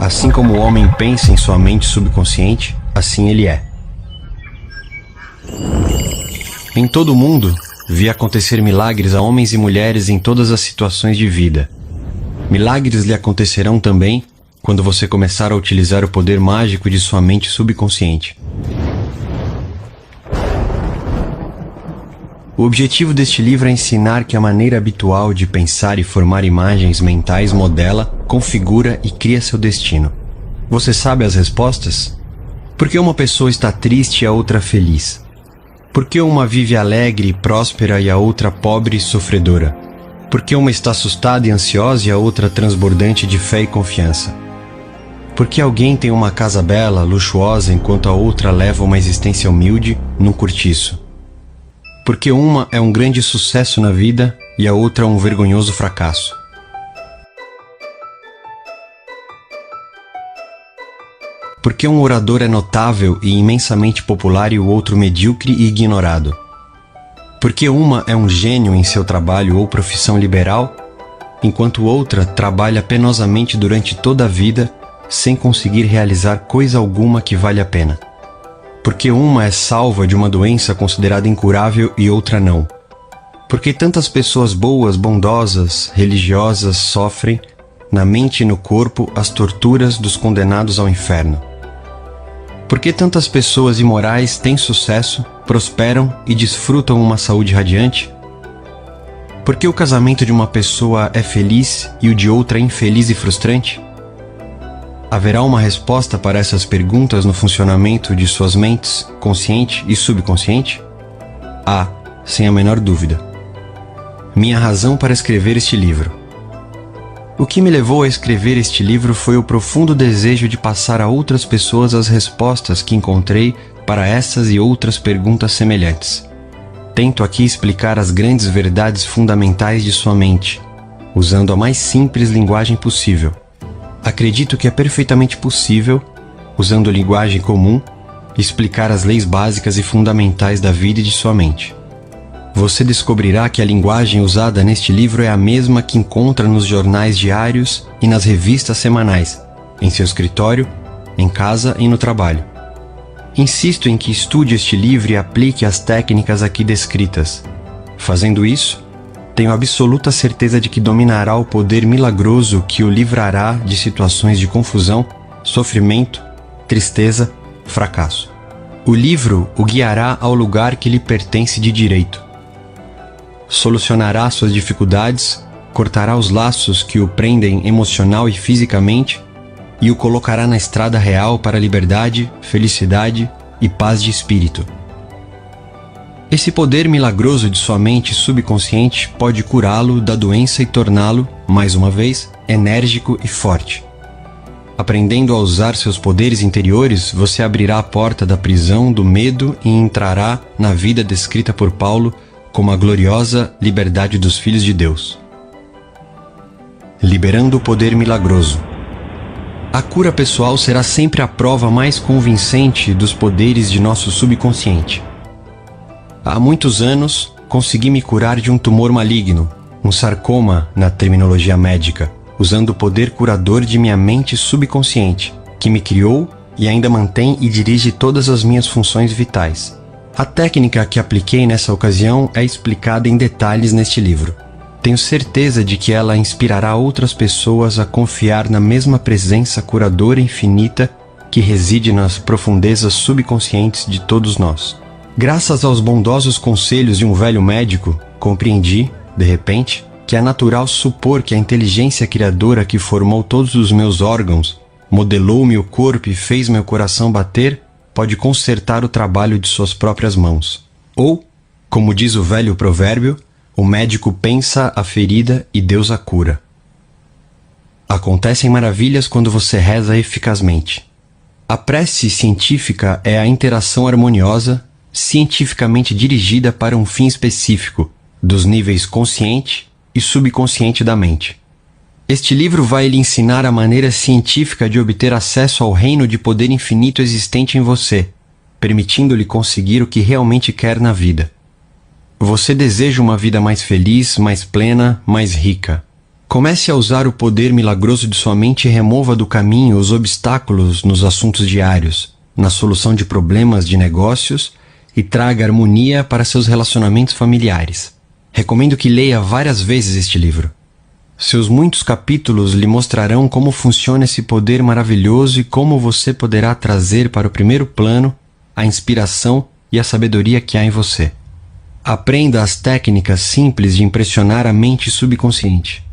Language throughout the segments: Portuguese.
Assim como o homem pensa em sua mente subconsciente, assim ele é. Em todo o mundo, vi acontecer milagres a homens e mulheres em todas as situações de vida. Milagres lhe acontecerão também quando você começar a utilizar o poder mágico de sua mente subconsciente. O objetivo deste livro é ensinar que a maneira habitual de pensar e formar imagens mentais modela, configura e cria seu destino. Você sabe as respostas? Por que uma pessoa está triste e a outra feliz? Por que uma vive alegre e próspera e a outra pobre e sofredora? Por que uma está assustada e ansiosa e a outra transbordante de fé e confiança? Por que alguém tem uma casa bela, luxuosa, enquanto a outra leva uma existência humilde num cortiço? Porque uma é um grande sucesso na vida e a outra um vergonhoso fracasso. Porque um orador é notável e imensamente popular e o outro medíocre e ignorado. Porque uma é um gênio em seu trabalho ou profissão liberal, enquanto outra trabalha penosamente durante toda a vida sem conseguir realizar coisa alguma que vale a pena. Porque uma é salva de uma doença considerada incurável e outra não. Porque tantas pessoas boas, bondosas, religiosas sofrem, na mente e no corpo, as torturas dos condenados ao inferno. Porque tantas pessoas imorais têm sucesso, prosperam e desfrutam uma saúde radiante? Porque o casamento de uma pessoa é feliz e o de outra infeliz e frustrante? Haverá uma resposta para essas perguntas no funcionamento de suas mentes, consciente e subconsciente? Há, sem a menor dúvida. Minha razão para escrever este livro. O que me levou a escrever este livro foi o profundo desejo de passar a outras pessoas as respostas que encontrei para essas e outras perguntas semelhantes. Tento aqui explicar as grandes verdades fundamentais de sua mente, usando a mais simples linguagem possível. Acredito que é perfeitamente possível, usando linguagem comum, explicar as leis básicas e fundamentais da vida e de sua mente. Você descobrirá que a linguagem usada neste livro é a mesma que encontra nos jornais diários e nas revistas semanais, em seu escritório, em casa e no trabalho. Insisto em que estude este livro e aplique as técnicas aqui descritas. Fazendo isso, tenho absoluta certeza de que dominará o poder milagroso que o livrará de situações de confusão, sofrimento, tristeza, fracasso. O livro o guiará ao lugar que lhe pertence de direito. Solucionará suas dificuldades, cortará os laços que o prendem emocional e fisicamente e o colocará na estrada real para a liberdade, felicidade e paz de espírito. Esse poder milagroso de sua mente subconsciente pode curá-lo da doença e torná-lo, mais uma vez, enérgico e forte. Aprendendo a usar seus poderes interiores, você abrirá a porta da prisão do medo e entrará na vida descrita por Paulo como a gloriosa liberdade dos filhos de Deus. Liberando o poder milagroso. A cura pessoal será sempre a prova mais convincente dos poderes de nosso subconsciente. Há muitos anos, consegui me curar de um tumor maligno, um sarcoma na terminologia médica, usando o poder curador de minha mente subconsciente, que me criou e ainda mantém e dirige todas as minhas funções vitais. A técnica que apliquei nessa ocasião é explicada em detalhes neste livro. Tenho certeza de que ela inspirará outras pessoas a confiar na mesma presença curadora infinita que reside nas profundezas subconscientes de todos nós. Graças aos bondosos conselhos de um velho médico, compreendi, de repente, que é natural supor que a inteligência criadora que formou todos os meus órgãos, modelou meu corpo e fez meu coração bater, pode consertar o trabalho de suas próprias mãos. Ou, como diz o velho provérbio, o médico pensa a ferida e Deus a cura. Acontecem maravilhas quando você reza eficazmente. A prece científica é a interação harmoniosa, cientificamente dirigida para um fim específico, dos níveis consciente e subconsciente da mente. Este livro vai lhe ensinar a maneira científica de obter acesso ao reino de poder infinito existente em você, permitindo-lhe conseguir o que realmente quer na vida. Você deseja uma vida mais feliz, mais plena, mais rica. Comece a usar o poder milagroso de sua mente e remova do caminho os obstáculos nos assuntos diários, na solução de problemas de negócios e traga harmonia para seus relacionamentos familiares. Recomendo que leia várias vezes este livro. Seus muitos capítulos lhe mostrarão como funciona esse poder maravilhoso e como você poderá trazer para o primeiro plano a inspiração e a sabedoria que há em você. Aprenda as técnicas simples de impressionar a mente subconsciente.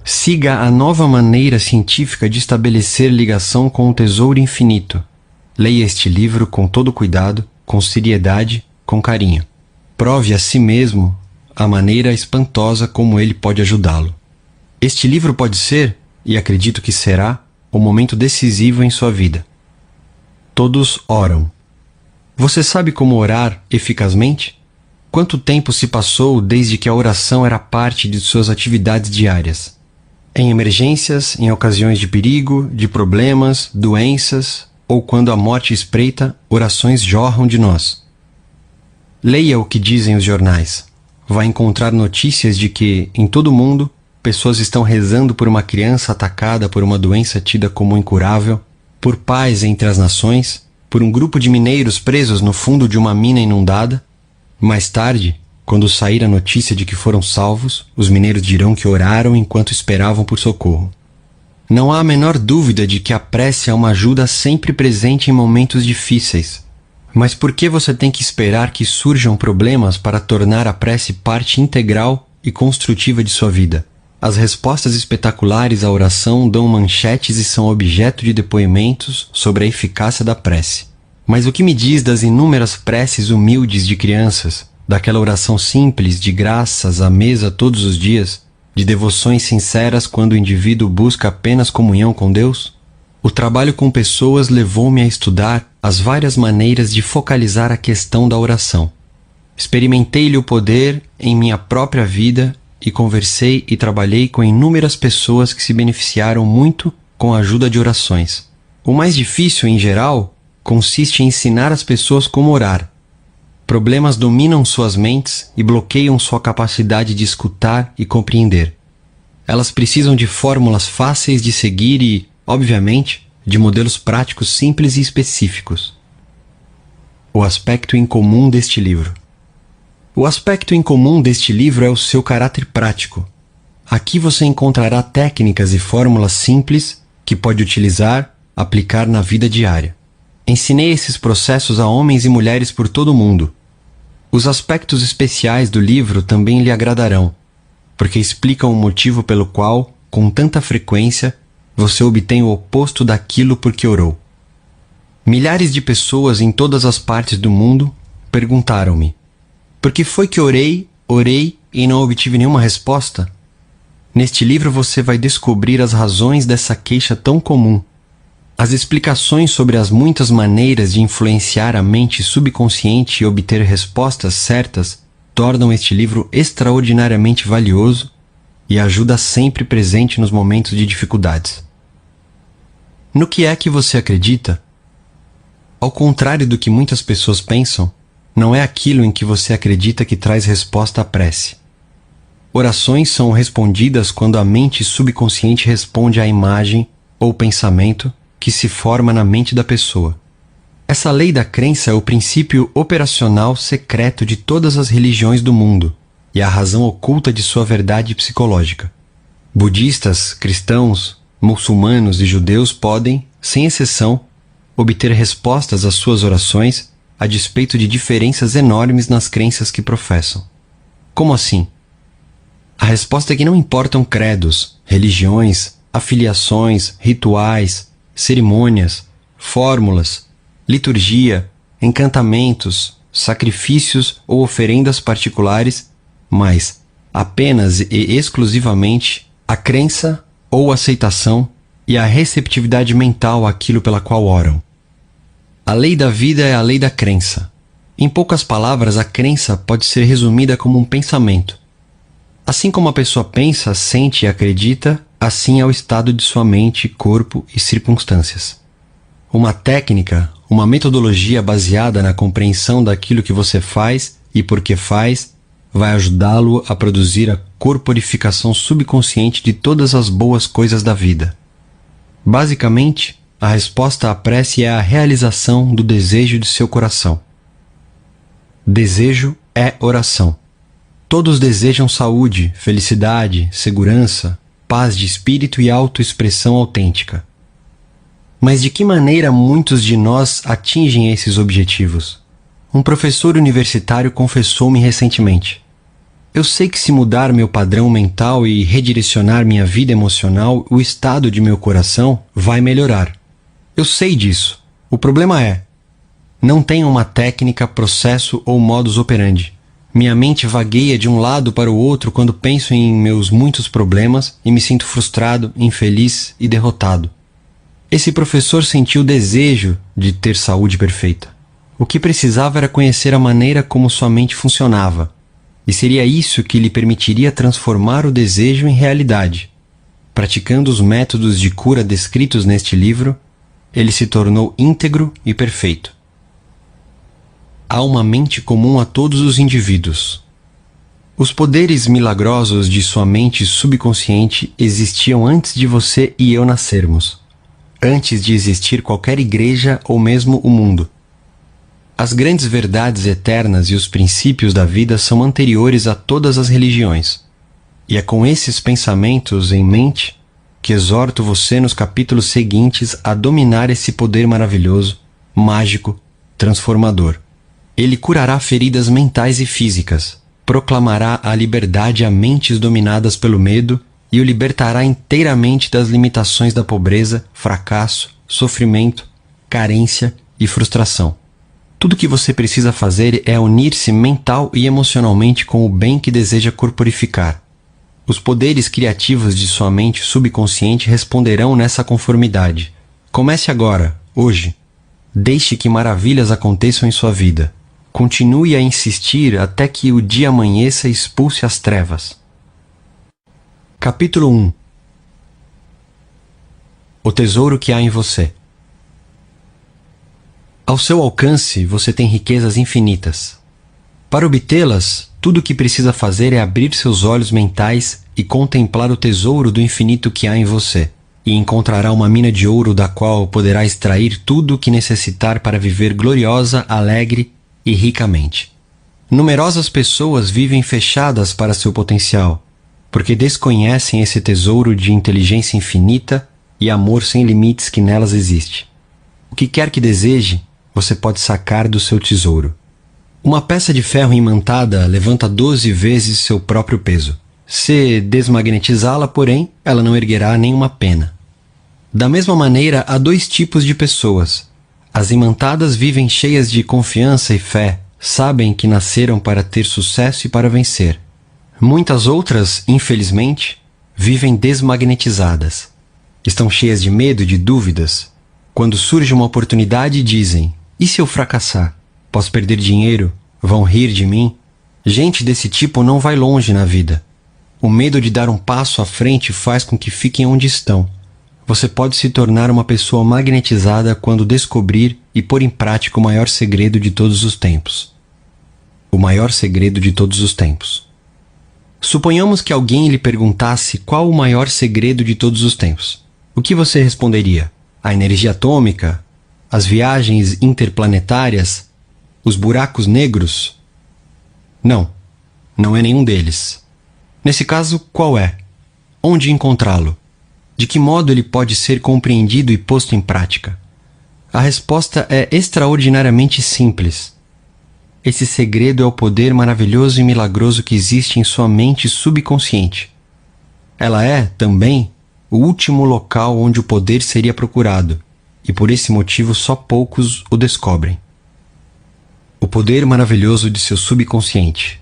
Siga a nova maneira científica de estabelecer ligação com o tesouro infinito. Leia este livro com todo cuidado, com seriedade, com carinho. Prove a si mesmo a maneira espantosa como ele pode ajudá-lo. Este livro pode ser, e acredito que será, o momento decisivo em sua vida. Todos oram. Você sabe como orar eficazmente? Quanto tempo se passou desde que a oração era parte de suas atividades diárias? Em emergências, em ocasiões de perigo, de problemas, doenças, ou quando a morte espreita, orações jorram de nós. Leia o que dizem os jornais. Vai encontrar notícias de que, em todo o mundo, pessoas estão rezando por uma criança atacada por uma doença tida como incurável, por paz entre as nações, por um grupo de mineiros presos no fundo de uma mina inundada. Mais tarde, quando sair a notícia de que foram salvos, os mineiros dirão que oraram enquanto esperavam por socorro. Não há a menor dúvida de que a prece é uma ajuda sempre presente em momentos difíceis. Mas por que você tem que esperar que surjam problemas para tornar a prece parte integral e construtiva de sua vida? As respostas espetaculares à oração dão manchetes e são objeto de depoimentos sobre a eficácia da prece. Mas o que me diz das inúmeras preces humildes de crianças, daquela oração simples de graças à mesa todos os dias, de devoções sinceras quando o indivíduo busca apenas comunhão com Deus? O trabalho com pessoas levou-me a estudar as várias maneiras de focalizar a questão da oração. Experimentei-lhe o poder em minha própria vida e conversei e trabalhei com inúmeras pessoas que se beneficiaram muito com a ajuda de orações. O mais difícil, em geral, consiste em ensinar as pessoas como orar. Problemas dominam suas mentes e bloqueiam sua capacidade de escutar e compreender. Elas precisam de fórmulas fáceis de seguir e, obviamente, de modelos práticos simples e específicos. O aspecto incomum deste livro. O aspecto incomum deste livro é o seu caráter prático. Aqui você encontrará técnicas e fórmulas simples que pode utilizar, aplicar na vida diária. Ensinei esses processos a homens e mulheres por todo o mundo. Os aspectos especiais do livro também lhe agradarão, porque explicam o motivo pelo qual, com tanta frequência, você obtém o oposto daquilo por que orou. Milhares de pessoas em todas as partes do mundo perguntaram-me: por que foi que orei e não obtive nenhuma resposta? Neste livro você vai descobrir as razões dessa queixa tão comum. As explicações sobre as muitas maneiras de influenciar a mente subconsciente e obter respostas certas tornam este livro extraordinariamente valioso e ajuda sempre presente nos momentos de dificuldades. No que é que você acredita? Ao contrário do que muitas pessoas pensam, não é aquilo em que você acredita que traz resposta à prece. Orações são respondidas quando a mente subconsciente responde à imagem ou pensamento que se forma na mente da pessoa. Essa lei da crença é o princípio operacional secreto de todas as religiões do mundo e a razão oculta de sua verdade psicológica. Budistas, cristãos, muçulmanos e judeus podem, sem exceção, obter respostas às suas orações a despeito de diferenças enormes nas crenças que professam. Como assim? A resposta é que não importam credos, religiões, afiliações, rituais, cerimônias, fórmulas, liturgia, encantamentos, sacrifícios ou oferendas particulares, mas apenas e exclusivamente a crença ou aceitação e a receptividade mental àquilo pela qual oram. A lei da vida é a lei da crença. Em poucas palavras, a crença pode ser resumida como um pensamento. Assim como a pessoa pensa, sente e acredita, assim é o estado de sua mente, corpo e circunstâncias. Uma técnica, uma metodologia baseada na compreensão daquilo que você faz e por que faz, vai ajudá-lo a produzir a corporificação subconsciente de todas as boas coisas da vida. Basicamente, a resposta à prece é a realização do desejo de seu coração. Desejo é oração. Todos desejam saúde, felicidade, segurança, paz de espírito e autoexpressão autêntica. Mas de que maneira muitos de nós atingem esses objetivos? Um professor universitário confessou-me recentemente: eu sei que se mudar meu padrão mental e redirecionar minha vida emocional, o estado de meu coração vai melhorar. Eu sei disso. O problema é: não tenho uma técnica, processo ou modus operandi. Minha mente vagueia de um lado para o outro quando penso em meus muitos problemas e me sinto frustrado, infeliz e derrotado. Esse professor sentiu o desejo de ter saúde perfeita. O que precisava era conhecer a maneira como sua mente funcionava, e seria isso que lhe permitiria transformar o desejo em realidade. Praticando os métodos de cura descritos neste livro, ele se tornou íntegro e perfeito. Há uma mente comum a todos os indivíduos. Os poderes milagrosos de sua mente subconsciente existiam antes de você e eu nascermos, antes de existir qualquer igreja ou mesmo o mundo. As grandes verdades eternas e os princípios da vida são anteriores a todas as religiões. E é com esses pensamentos em mente que exorto você nos capítulos seguintes a dominar esse poder maravilhoso, mágico, transformador. Ele curará feridas mentais e físicas, proclamará a liberdade a mentes dominadas pelo medo e o libertará inteiramente das limitações da pobreza, fracasso, sofrimento, carência e frustração. Tudo o que você precisa fazer é unir-se mental e emocionalmente com o bem que deseja corporificar. Os poderes criativos de sua mente subconsciente responderão nessa conformidade. Comece agora, hoje. Deixe que maravilhas aconteçam em sua vida. Continue a insistir até que o dia amanheça e expulse as trevas. Capítulo 1. O tesouro que há em você. Ao seu alcance, você tem riquezas infinitas. Para obtê-las, tudo o que precisa fazer é abrir seus olhos mentais e contemplar o tesouro do infinito que há em você, e encontrará uma mina de ouro da qual poderá extrair tudo o que necessitar para viver gloriosa, alegre e ricamente. Numerosas pessoas vivem fechadas para seu potencial, porque desconhecem esse tesouro de inteligência infinita e amor sem limites que nelas existe. O que quer que deseje, você pode sacar do seu tesouro. Uma peça de ferro imantada levanta 12 vezes seu próprio peso. Se desmagnetizá-la, porém, ela não erguerá nenhuma pena. Da mesma maneira, há dois tipos de pessoas. As imantadas vivem cheias de confiança e fé, sabem que nasceram para ter sucesso e para vencer. Muitas outras, infelizmente, vivem desmagnetizadas. Estão cheias de medo e de dúvidas. Quando surge uma oportunidade, dizem: e se eu fracassar? Posso perder dinheiro? Vão rir de mim? Gente desse tipo não vai longe na vida. O medo de dar um passo à frente faz com que fiquem onde estão. Você pode se tornar uma pessoa magnetizada quando descobrir e pôr em prática o maior segredo de todos os tempos. O maior segredo de todos os tempos. Suponhamos que alguém lhe perguntasse qual o maior segredo de todos os tempos. O que você responderia? A energia atômica? As viagens interplanetárias? Os buracos negros? Não, não é nenhum deles. Nesse caso, qual é? Onde encontrá-lo? De que modo ele pode ser compreendido e posto em prática? A resposta é extraordinariamente simples. Esse segredo é o poder maravilhoso e milagroso que existe em sua mente subconsciente. Ela é, também, o último local onde o poder seria procurado, e por esse motivo só poucos o descobrem. O poder maravilhoso de seu subconsciente.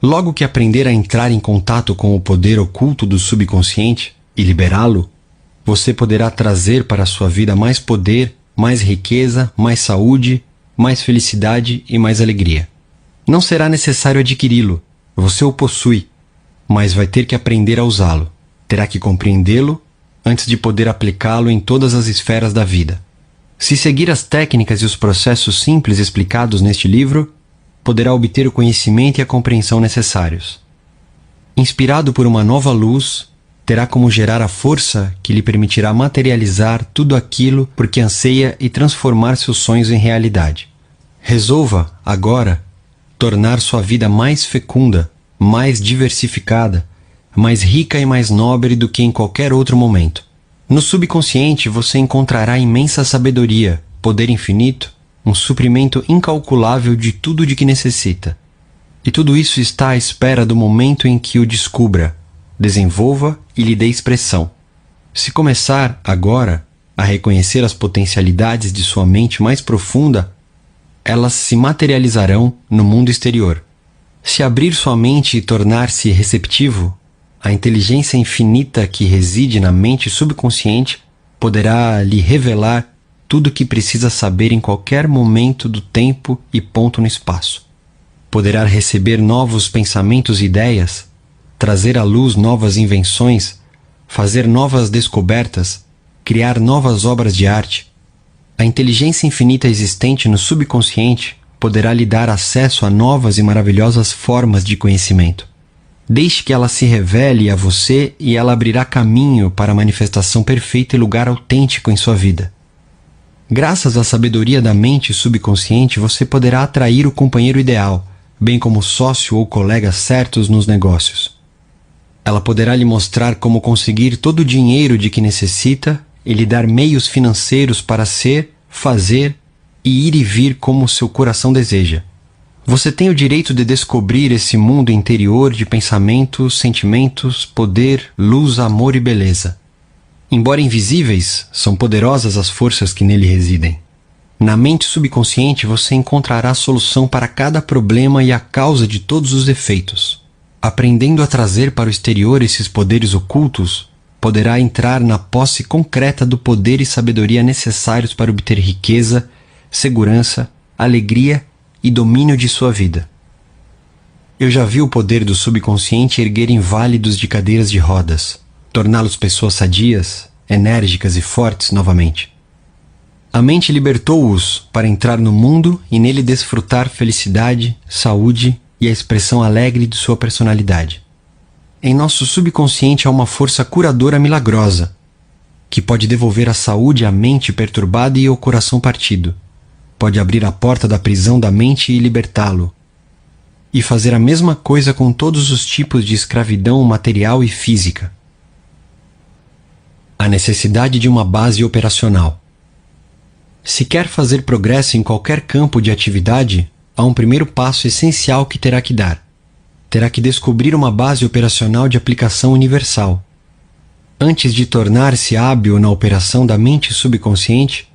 Logo que aprender a entrar em contato com o poder oculto do subconsciente e liberá-lo, você poderá trazer para a sua vida mais poder, mais riqueza, mais saúde, mais felicidade e mais alegria. Não será necessário adquiri-lo, você o possui, mas vai ter que aprender a usá-lo. Terá que compreendê-lo antes de poder aplicá-lo em todas as esferas da vida. Se seguir as técnicas e os processos simples explicados neste livro, poderá obter o conhecimento e a compreensão necessários. Inspirado por uma nova luz, terá como gerar a força que lhe permitirá materializar tudo aquilo por que anseia e transformar seus sonhos em realidade. Resolva, agora, tornar sua vida mais fecunda, mais diversificada, mais rica e mais nobre do que em qualquer outro momento. No subconsciente você encontrará imensa sabedoria, poder infinito, um suprimento incalculável de tudo de que necessita. E tudo isso está à espera do momento em que o descubra, desenvolva e lhe dê expressão. Se começar, agora, a reconhecer as potencialidades de sua mente mais profunda, elas se materializarão no mundo exterior. Se abrir sua mente e tornar-se receptivo, a inteligência infinita que reside na mente subconsciente poderá lhe revelar tudo o que precisa saber em qualquer momento do tempo e ponto no espaço. Poderá receber novos pensamentos e ideias, trazer à luz novas invenções, fazer novas descobertas, criar novas obras de arte. A inteligência infinita existente no subconsciente poderá lhe dar acesso a novas e maravilhosas formas de conhecimento. Deixe que ela se revele a você e ela abrirá caminho para a manifestação perfeita e lugar autêntico em sua vida. Graças à sabedoria da mente subconsciente, você poderá atrair o companheiro ideal, bem como sócio ou colega certos nos negócios. Ela poderá lhe mostrar como conseguir todo o dinheiro de que necessita e lhe dar meios financeiros para ser, fazer e ir e vir como seu coração deseja. Você tem o direito de descobrir esse mundo interior de pensamentos, sentimentos, poder, luz, amor e beleza. Embora invisíveis, são poderosas as forças que nele residem. Na mente subconsciente você encontrará a solução para cada problema e a causa de todos os efeitos. Aprendendo a trazer para o exterior esses poderes ocultos, poderá entrar na posse concreta do poder e sabedoria necessários para obter riqueza, segurança, alegria e domínio de sua vida. Eu já vi o poder do subconsciente erguer inválidos de cadeiras de rodas, torná-los pessoas sadias, enérgicas e fortes novamente. A mente libertou-os para entrar no mundo e nele desfrutar felicidade, saúde e a expressão alegre de sua personalidade. Em nosso subconsciente há uma força curadora milagrosa, que pode devolver a saúde à mente perturbada e ao coração partido. Pode abrir a porta da prisão da mente e libertá-lo. E fazer a mesma coisa com todos os tipos de escravidão material e física. A necessidade de uma base operacional. Se quer fazer progresso em qualquer campo de atividade, há um primeiro passo essencial que terá que dar. Terá que descobrir uma base operacional de aplicação universal. Antes de tornar-se hábil na operação da mente subconsciente,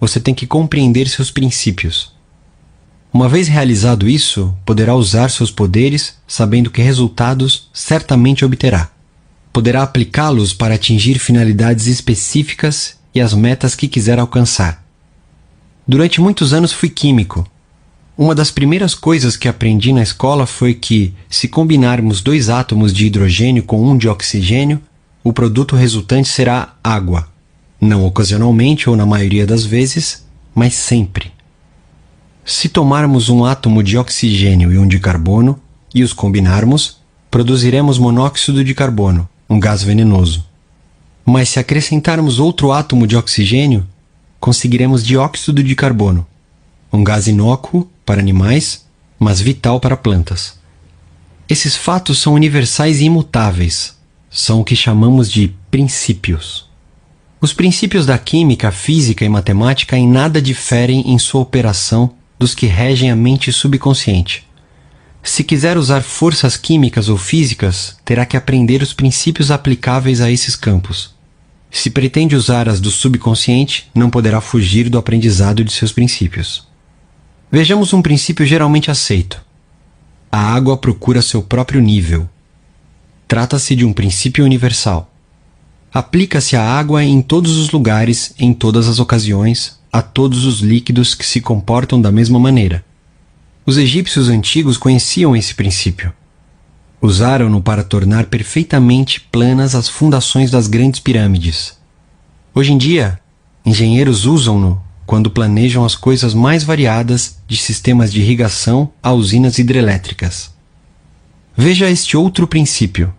você tem que compreender seus princípios. Uma vez realizado isso, poderá usar seus poderes, sabendo que resultados certamente obterá. Poderá aplicá-los para atingir finalidades específicas e as metas que quiser alcançar. Durante muitos anos fui químico. Uma das primeiras coisas que aprendi na escola foi que, se combinarmos 2 átomos de hidrogênio com 1 de oxigênio, o produto resultante será água. Não ocasionalmente ou na maioria das vezes, mas sempre. Se tomarmos um átomo de oxigênio e 1 de carbono e os combinarmos, produziremos monóxido de carbono, um gás venenoso. Mas se acrescentarmos outro átomo de oxigênio, conseguiremos dióxido de carbono, um gás inócuo para animais, mas vital para plantas. Esses fatos são universais e imutáveis. São o que chamamos de princípios. Os princípios da química, física e matemática em nada diferem em sua operação dos que regem a mente subconsciente. Se quiser usar forças químicas ou físicas, terá que aprender os princípios aplicáveis a esses campos. Se pretende usar as do subconsciente, não poderá fugir do aprendizado de seus princípios. Vejamos um princípio geralmente aceito. A água procura seu próprio nível. Trata-se de um princípio universal. Aplica-se a água em todos os lugares, em todas as ocasiões, a todos os líquidos que se comportam da mesma maneira. Os egípcios antigos conheciam esse princípio. Usaram-no para tornar perfeitamente planas as fundações das grandes pirâmides. Hoje em dia, engenheiros usam-no quando planejam as coisas mais variadas, de sistemas de irrigação a usinas hidrelétricas. Veja este outro princípio.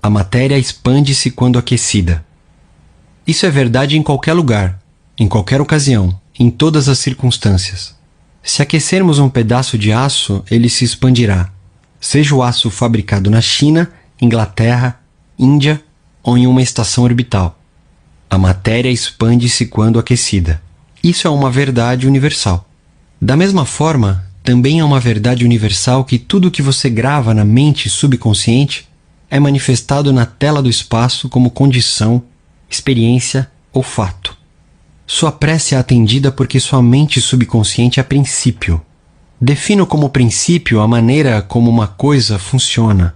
A matéria expande-se quando aquecida. Isso é verdade em qualquer lugar, em qualquer ocasião, em todas as circunstâncias. Se aquecermos um pedaço de aço, ele se expandirá, seja o aço fabricado na China, Inglaterra, Índia ou em uma estação orbital. A matéria expande-se quando aquecida. Isso é uma verdade universal. Da mesma forma, também é uma verdade universal que tudo o que você grava na mente subconsciente é manifestado na tela do espaço como condição, experiência ou fato. Sua prece é atendida porque sua mente subconsciente é princípio. Defino como princípio a maneira como uma coisa funciona.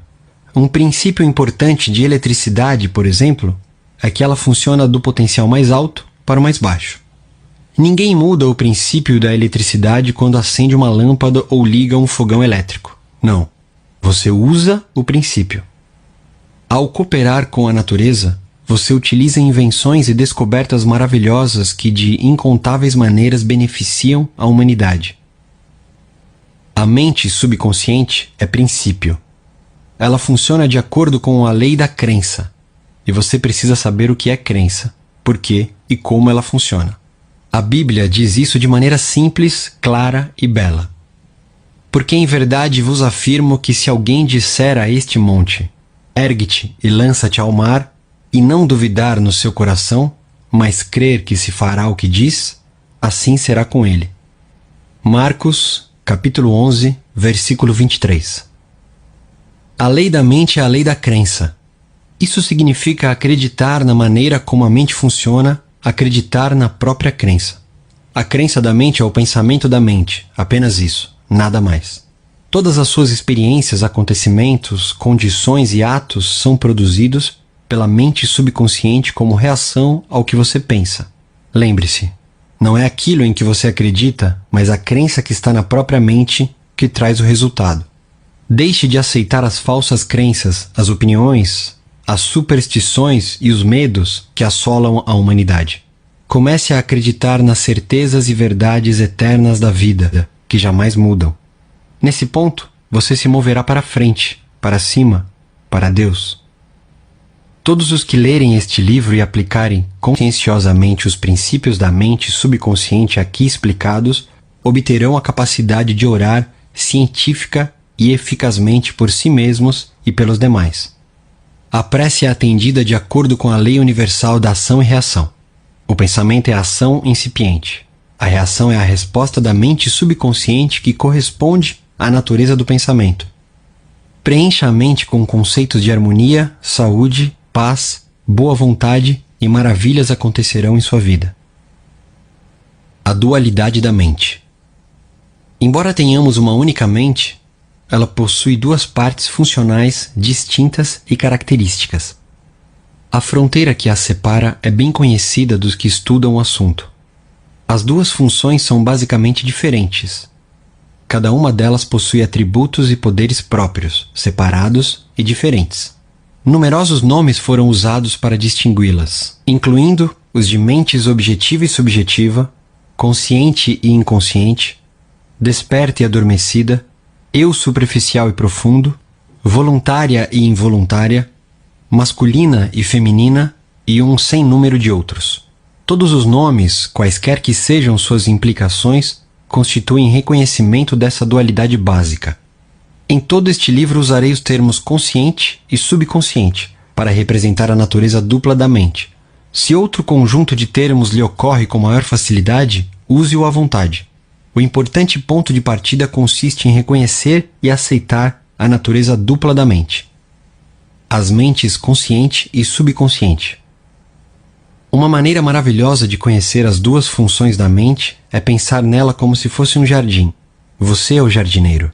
Um princípio importante de eletricidade, por exemplo, é que ela funciona do potencial mais alto para o mais baixo. Ninguém muda o princípio da eletricidade quando acende uma lâmpada ou liga um fogão elétrico. Não. Você usa o princípio. Ao cooperar com a natureza, você utiliza invenções e descobertas maravilhosas que de incontáveis maneiras beneficiam a humanidade. A mente subconsciente é princípio. Ela funciona de acordo com a lei da crença. E você precisa saber o que é crença, por quê e como ela funciona. A Bíblia diz isso de maneira simples, clara e bela. Porque em verdade vos afirmo que se alguém disser a este monte, ergue-te e lança-te ao mar, e não duvidar no seu coração, mas crer que se fará o que diz, assim será com ele. Marcos, capítulo 11, versículo 23. A lei da mente é a lei da crença. Isso significa acreditar na maneira como a mente funciona, acreditar na própria crença. A crença da mente é o pensamento da mente, apenas isso, nada mais. Todas as suas experiências, acontecimentos, condições e atos são produzidos pela mente subconsciente como reação ao que você pensa. Lembre-se, não é aquilo em que você acredita, mas a crença que está na própria mente que traz o resultado. Deixe de aceitar as falsas crenças, as opiniões, as superstições e os medos que assolam a humanidade. Comece a acreditar nas certezas e verdades eternas da vida, que jamais mudam. Nesse ponto, você se moverá para frente, para cima, para Deus. Todos os que lerem este livro e aplicarem conscienciosamente os princípios da mente subconsciente aqui explicados, obterão a capacidade de orar científica e eficazmente por si mesmos e pelos demais. A prece é atendida de acordo com a lei universal da ação e reação. O pensamento é a ação incipiente. A reação é a resposta da mente subconsciente que corresponde à natureza do pensamento. Preencha a mente com conceitos de harmonia, saúde, paz, boa vontade e maravilhas acontecerão em sua vida. A dualidade da mente. Embora tenhamos uma única mente, ela possui duas partes funcionais distintas e características. A fronteira que as separa é bem conhecida dos que estudam o assunto. As duas funções são basicamente diferentes. Cada uma delas possui atributos e poderes próprios, separados e diferentes. Numerosos nomes foram usados para distingui-las, incluindo os de mentes objetiva e subjetiva, consciente e inconsciente, desperta e adormecida, eu superficial e profundo, voluntária e involuntária, masculina e feminina e um sem número de outros. Todos os nomes, quaisquer que sejam suas implicações, constituem reconhecimento dessa dualidade básica. Em todo este livro usarei os termos consciente e subconsciente para representar a natureza dupla da mente. Se outro conjunto de termos lhe ocorre com maior facilidade, use-o à vontade. O importante ponto de partida consiste em reconhecer e aceitar a natureza dupla da mente. As mentes consciente e subconsciente. Uma maneira maravilhosa de conhecer as duas funções da mente é pensar nela como se fosse um jardim. Você é o jardineiro.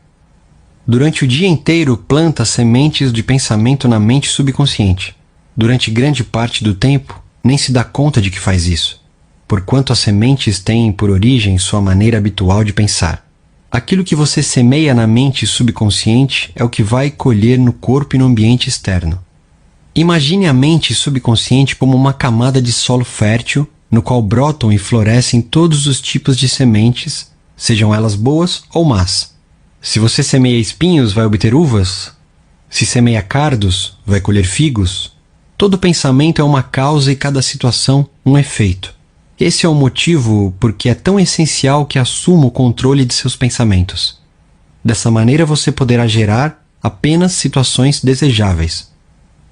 Durante o dia inteiro, planta sementes de pensamento na mente subconsciente. Durante grande parte do tempo, nem se dá conta de que faz isso, porquanto as sementes têm por origem sua maneira habitual de pensar. Aquilo que você semeia na mente subconsciente é o que vai colher no corpo e no ambiente externo. Imagine a mente subconsciente como uma camada de solo fértil no qual brotam e florescem todos os tipos de sementes, sejam elas boas ou más. Se você semeia espinhos, vai obter uvas? Se semeia cardos, vai colher figos? Todo pensamento é uma causa e cada situação um efeito. Esse é o motivo por que é tão essencial que assuma o controle de seus pensamentos. Dessa maneira você poderá gerar apenas situações desejáveis.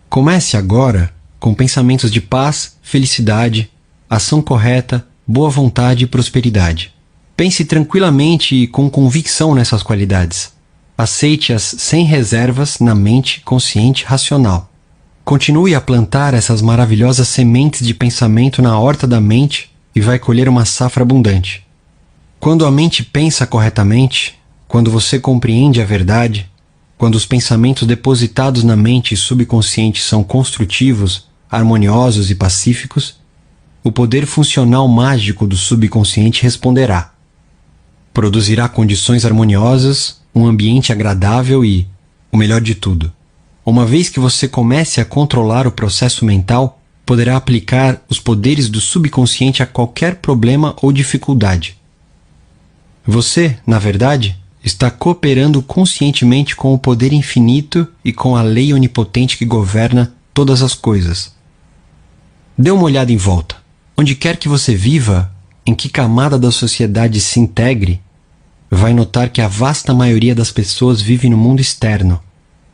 Comece agora com pensamentos de paz, felicidade, ação correta, boa vontade e prosperidade. Pense tranquilamente e com convicção nessas qualidades. Aceite-as sem reservas na mente consciente racional. Continue a plantar essas maravilhosas sementes de pensamento na horta da mente e vai colher uma safra abundante. Quando a mente pensa corretamente, quando você compreende a verdade, quando os pensamentos depositados na mente subconsciente são construtivos, harmoniosos e pacíficos, o poder funcional mágico do subconsciente responderá. Produzirá condições harmoniosas, um ambiente agradável e, o melhor de tudo, uma vez que você comece a controlar o processo mental, poderá aplicar os poderes do subconsciente a qualquer problema ou dificuldade. Você, na verdade, está cooperando conscientemente com o poder infinito e com a lei onipotente que governa todas as coisas. Dê uma olhada em volta. Onde quer que você viva, em que camada da sociedade se integre, vai notar que a vasta maioria das pessoas vive no mundo externo.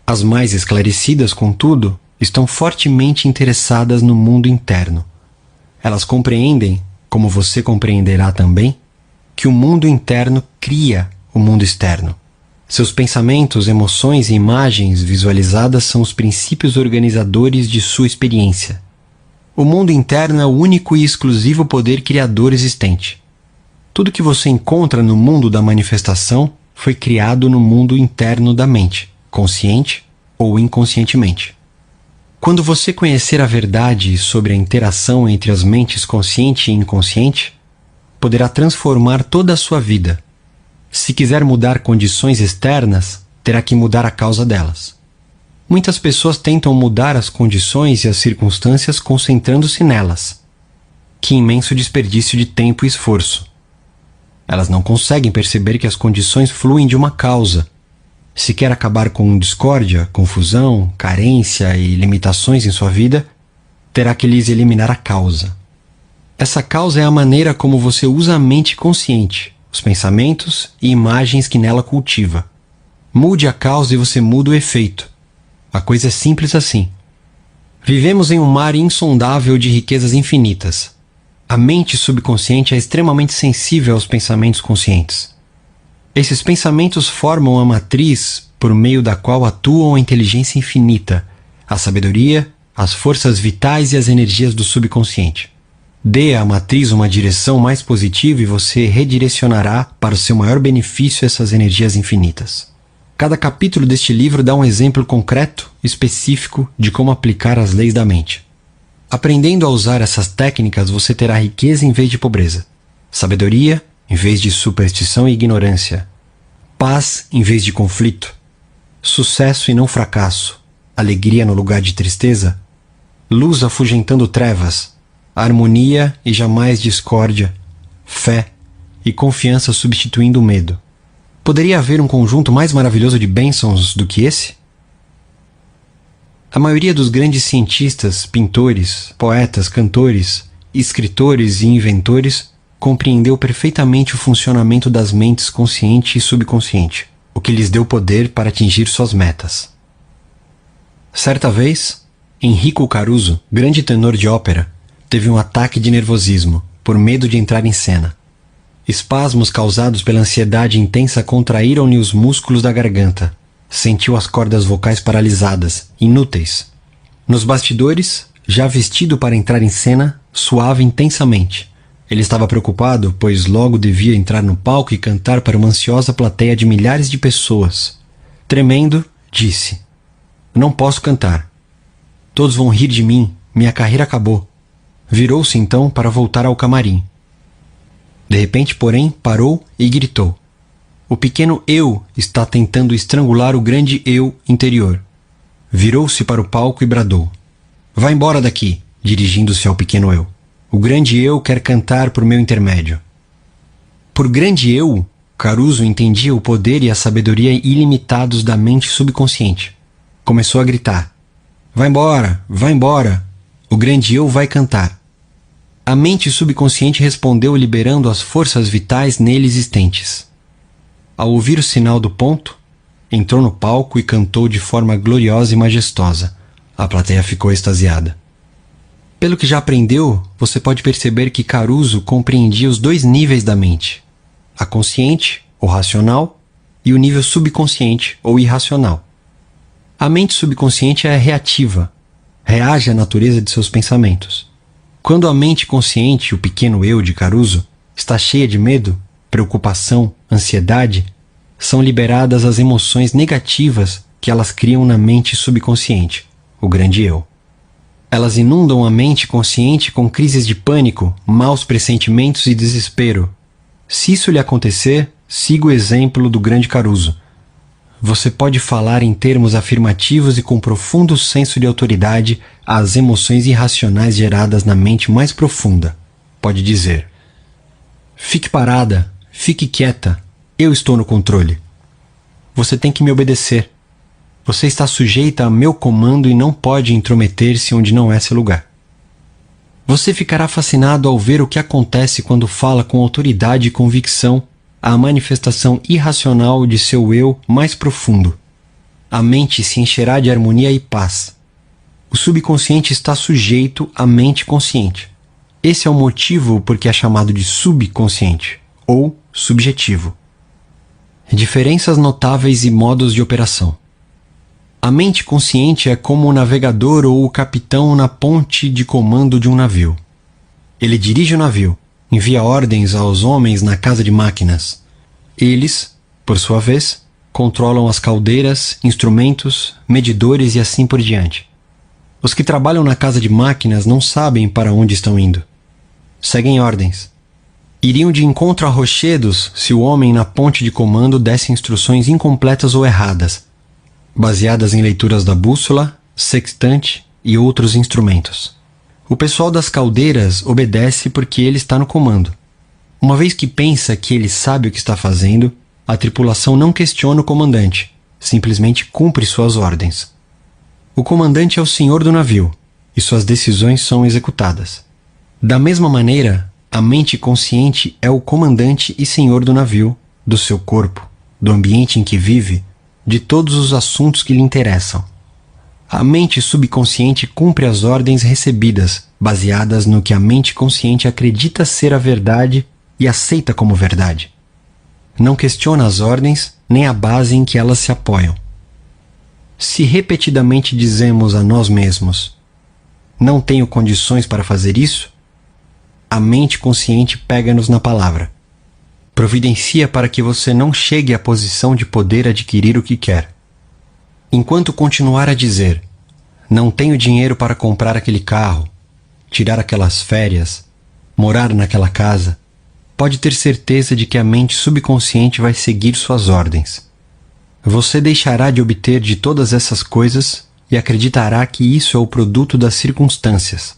As mais esclarecidas, contudo, estão fortemente interessadas no mundo interno. Elas compreendem, como você compreenderá também, que o mundo interno cria o mundo externo. Seus pensamentos, emoções e imagens visualizadas são os princípios organizadores de sua experiência. O mundo interno é o único e exclusivo poder criador existente. Tudo que você encontra no mundo da manifestação foi criado no mundo interno da mente, consciente ou inconscientemente. Quando você conhecer a verdade sobre a interação entre as mentes consciente e inconsciente, poderá transformar toda a sua vida. Se quiser mudar condições externas, terá que mudar a causa delas. Muitas pessoas tentam mudar as condições e as circunstâncias concentrando-se nelas. Que imenso desperdício de tempo e esforço! Elas não conseguem perceber que as condições fluem de uma causa. Se quer acabar com discórdia, confusão, carência e limitações em sua vida, terá que lhes eliminar a causa. Essa causa é a maneira como você usa a mente consciente, os pensamentos e imagens que nela cultiva. Mude a causa e você muda o efeito. A coisa é simples assim. Vivemos em um mar insondável de riquezas infinitas. A mente subconsciente é extremamente sensível aos pensamentos conscientes. Esses pensamentos formam a matriz por meio da qual atuam a inteligência infinita, a sabedoria, as forças vitais e as energias do subconsciente. Dê à matriz uma direção mais positiva e você redirecionará para o seu maior benefício essas energias infinitas. Cada capítulo deste livro dá um exemplo concreto, específico, de como aplicar as leis da mente. Aprendendo a usar essas técnicas, você terá riqueza em vez de pobreza, sabedoria em vez de superstição e ignorância, paz em vez de conflito, sucesso e não fracasso, alegria no lugar de tristeza, luz afugentando trevas, harmonia e jamais discórdia, fé e confiança substituindo o medo. Poderia haver um conjunto mais maravilhoso de bênçãos do que esse? A maioria dos grandes cientistas, pintores, poetas, cantores, escritores e inventores compreendeu perfeitamente o funcionamento das mentes consciente e subconsciente, o que lhes deu poder para atingir suas metas. Certa vez, Enrico Caruso, grande tenor de ópera, teve um ataque de nervosismo, por medo de entrar em cena. Espasmos causados pela ansiedade intensa contraíram-lhe os músculos da garganta. Sentiu as cordas vocais paralisadas, inúteis. Nos bastidores, já vestido para entrar em cena, suava intensamente. Ele estava preocupado, pois logo devia entrar no palco e cantar para uma ansiosa plateia de milhares de pessoas. Tremendo, disse: "Não posso cantar. Todos vão rir de mim, minha carreira acabou." Virou-se então para voltar ao camarim. De repente, porém, parou e gritou: "O pequeno eu está tentando estrangular o grande eu interior." Virou-se para o palco e bradou: "Vá embora daqui", dirigindo-se ao pequeno eu. O grande eu quer cantar por meu intermédio. Por grande eu, Caruso entendia o poder e a sabedoria ilimitados da mente subconsciente. Começou a gritar: vai embora, vai embora, o grande eu vai cantar. A mente subconsciente respondeu liberando as forças vitais nele existentes. Ao ouvir o sinal do ponto, entrou no palco e cantou de forma gloriosa e majestosa. A plateia ficou extasiada. Pelo que já aprendeu, você pode perceber que Caruso compreendia os dois níveis da mente: a consciente, ou racional, e o nível subconsciente, ou irracional. A mente subconsciente é reativa, reage à natureza de seus pensamentos. Quando a mente consciente, o pequeno eu de Caruso, está cheia de medo, preocupação, ansiedade, são liberadas as emoções negativas que elas criam na mente subconsciente, o grande eu. Elas inundam a mente consciente com crises de pânico, maus pressentimentos e desespero. Se isso lhe acontecer, siga o exemplo do grande Caruso. Você pode falar em termos afirmativos e com profundo senso de autoridade às emoções irracionais geradas na mente mais profunda. Pode dizer: fique parada, fique quieta, eu estou no controle. Você tem que me obedecer. Você está sujeita a meu comando e não pode intrometer-se onde não é seu lugar. Você ficará fascinado ao ver o que acontece quando fala com autoridade e convicção a manifestação irracional de seu eu mais profundo. A mente se encherá de harmonia e paz. O subconsciente está sujeito à mente consciente. Esse é o motivo por que é chamado de subconsciente, ou subjetivo. Diferenças notáveis e modos de operação. A mente consciente é como o navegador ou o capitão na ponte de comando de um navio. Ele dirige o navio, envia ordens aos homens na casa de máquinas. Eles, por sua vez, controlam as caldeiras, instrumentos, medidores e assim por diante. Os que trabalham na casa de máquinas não sabem para onde estão indo. Seguem ordens. Iriam de encontro a rochedos se o homem na ponte de comando desse instruções incompletas ou erradas, baseadas em leituras da bússola, sextante e outros instrumentos. O pessoal das caldeiras obedece porque ele está no comando. Uma vez que pensa que ele sabe o que está fazendo, a tripulação não questiona o comandante, simplesmente cumpre suas ordens. O comandante é o senhor do navio, e suas decisões são executadas. Da mesma maneira, a mente consciente é o comandante e senhor do navio, do seu corpo, do ambiente em que vive, de todos os assuntos que lhe interessam. A mente subconsciente cumpre as ordens recebidas, baseadas no que a mente consciente acredita ser a verdade e aceita como verdade. Não questiona as ordens nem a base em que elas se apoiam. Se repetidamente dizemos a nós mesmos: não tenho condições para fazer isso, a mente consciente pega-nos na palavra. Providencia para que você não chegue à posição de poder adquirir o que quer. Enquanto continuar a dizer: não tenho dinheiro para comprar aquele carro, tirar aquelas férias, morar naquela casa, pode ter certeza de que a mente subconsciente vai seguir suas ordens. Você deixará de obter de todas essas coisas e acreditará que isso é o produto das circunstâncias.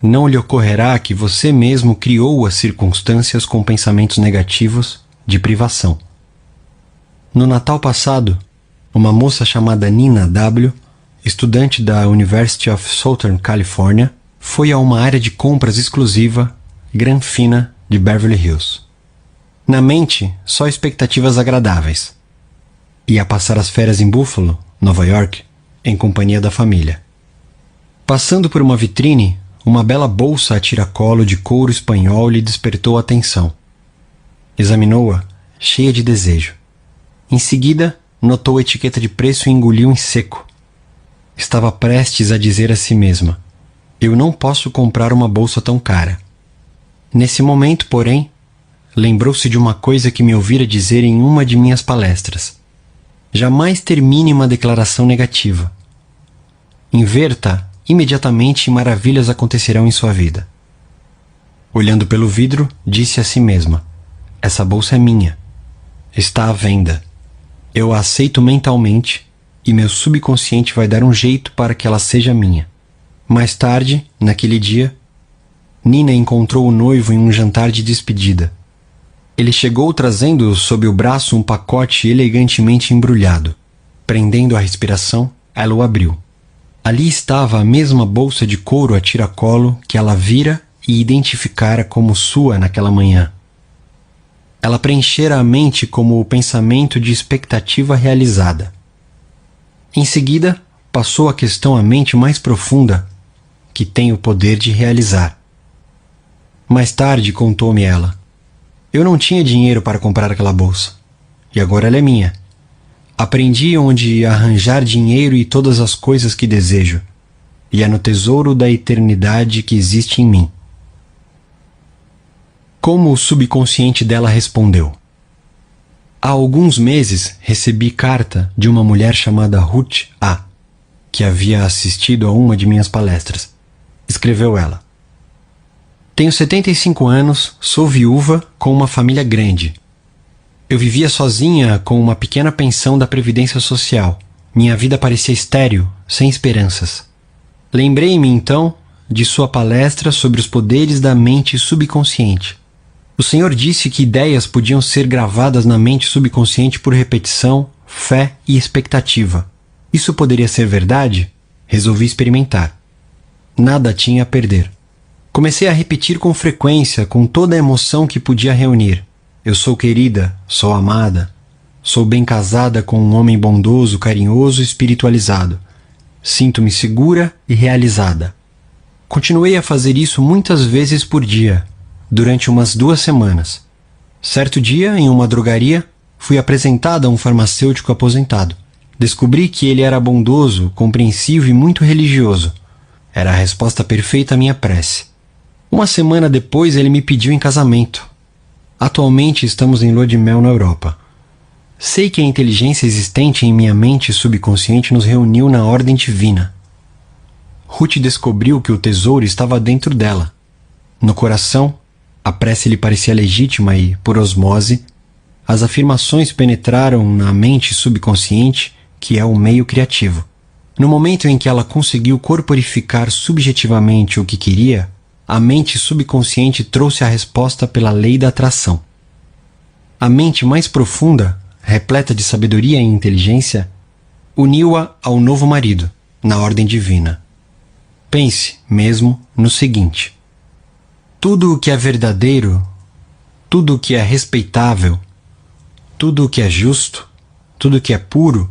Não lhe ocorrerá que você mesmo criou as circunstâncias com pensamentos negativos de privação. No Natal passado, uma moça chamada Nina W., estudante da University of Southern California, foi a uma área de compras exclusiva, Granfina, de Beverly Hills. Na mente, só expectativas agradáveis. Ia passar as férias em Buffalo, Nova York, em companhia da família. Passando por uma vitrine, uma bela bolsa a tiracolo de couro espanhol lhe despertou a atenção. Examinou-a, cheia de desejo. Em seguida, notou a etiqueta de preço e engoliu em seco. Estava prestes a dizer a si mesma: eu não posso comprar uma bolsa tão cara. Nesse momento, porém, lembrou-se de uma coisa que me ouvira dizer em uma de minhas palestras: jamais termine uma declaração negativa. Inverta imediatamente e maravilhas acontecerão em sua vida. Olhando pelo vidro, disse a si mesma: essa bolsa é minha. Está à venda. Eu a aceito mentalmente e meu subconsciente vai dar um jeito para que ela seja minha. Mais tarde, naquele dia, Nina encontrou o noivo em um jantar de despedida. Ele chegou trazendo sob o braço um pacote elegantemente embrulhado. Prendendo a respiração, ela o abriu. Ali estava a mesma bolsa de couro a tiracolo que ela vira e identificara como sua naquela manhã. Ela preenchera a mente como o pensamento de expectativa realizada. Em seguida, passou a questão à mente mais profunda, que tem o poder de realizar. Mais tarde, contou-me ela, eu não tinha dinheiro para comprar aquela bolsa, e agora ela é minha. Aprendi onde arranjar dinheiro e todas as coisas que desejo, e é no tesouro da eternidade que existe em mim. Como o subconsciente dela respondeu? Há alguns meses recebi carta de uma mulher chamada Ruth A., que havia assistido a uma de minhas palestras. Escreveu ela. Tenho 75 anos, sou viúva com uma família grande. Eu vivia sozinha com uma pequena pensão da Previdência Social. Minha vida parecia estéril, sem esperanças. Lembrei-me, então, de sua palestra sobre os poderes da mente subconsciente. O senhor disse que ideias podiam ser gravadas na mente subconsciente por repetição, fé e expectativa. Isso poderia ser verdade? Resolvi experimentar. Nada tinha a perder. Comecei a repetir com frequência, com toda a emoção que podia reunir. Eu sou querida, sou amada, sou bem casada com um homem bondoso, carinhoso e espiritualizado. Sinto-me segura e realizada. Continuei a fazer isso muitas vezes por dia, durante umas 2 semanas. Certo dia, em uma drogaria, fui apresentada a um farmacêutico aposentado. Descobri que ele era bondoso, compreensivo e muito religioso. Era a resposta perfeita à minha prece. Uma semana depois, ele me pediu em casamento. Atualmente estamos em lua de mel na Europa. Sei que a inteligência existente em minha mente subconsciente nos reuniu na ordem divina. Ruth descobriu que o tesouro estava dentro dela. No coração, a prece lhe parecia legítima e, por osmose, as afirmações penetraram na mente subconsciente, que é o meio criativo. No momento em que ela conseguiu corporificar subjetivamente o que queria, a mente subconsciente trouxe a resposta pela lei da atração. A mente mais profunda, repleta de sabedoria e inteligência, uniu-a ao novo marido, na ordem divina. Pense, mesmo, no seguinte. Tudo o que é verdadeiro, tudo o que é respeitável, tudo o que é justo, tudo o que é puro,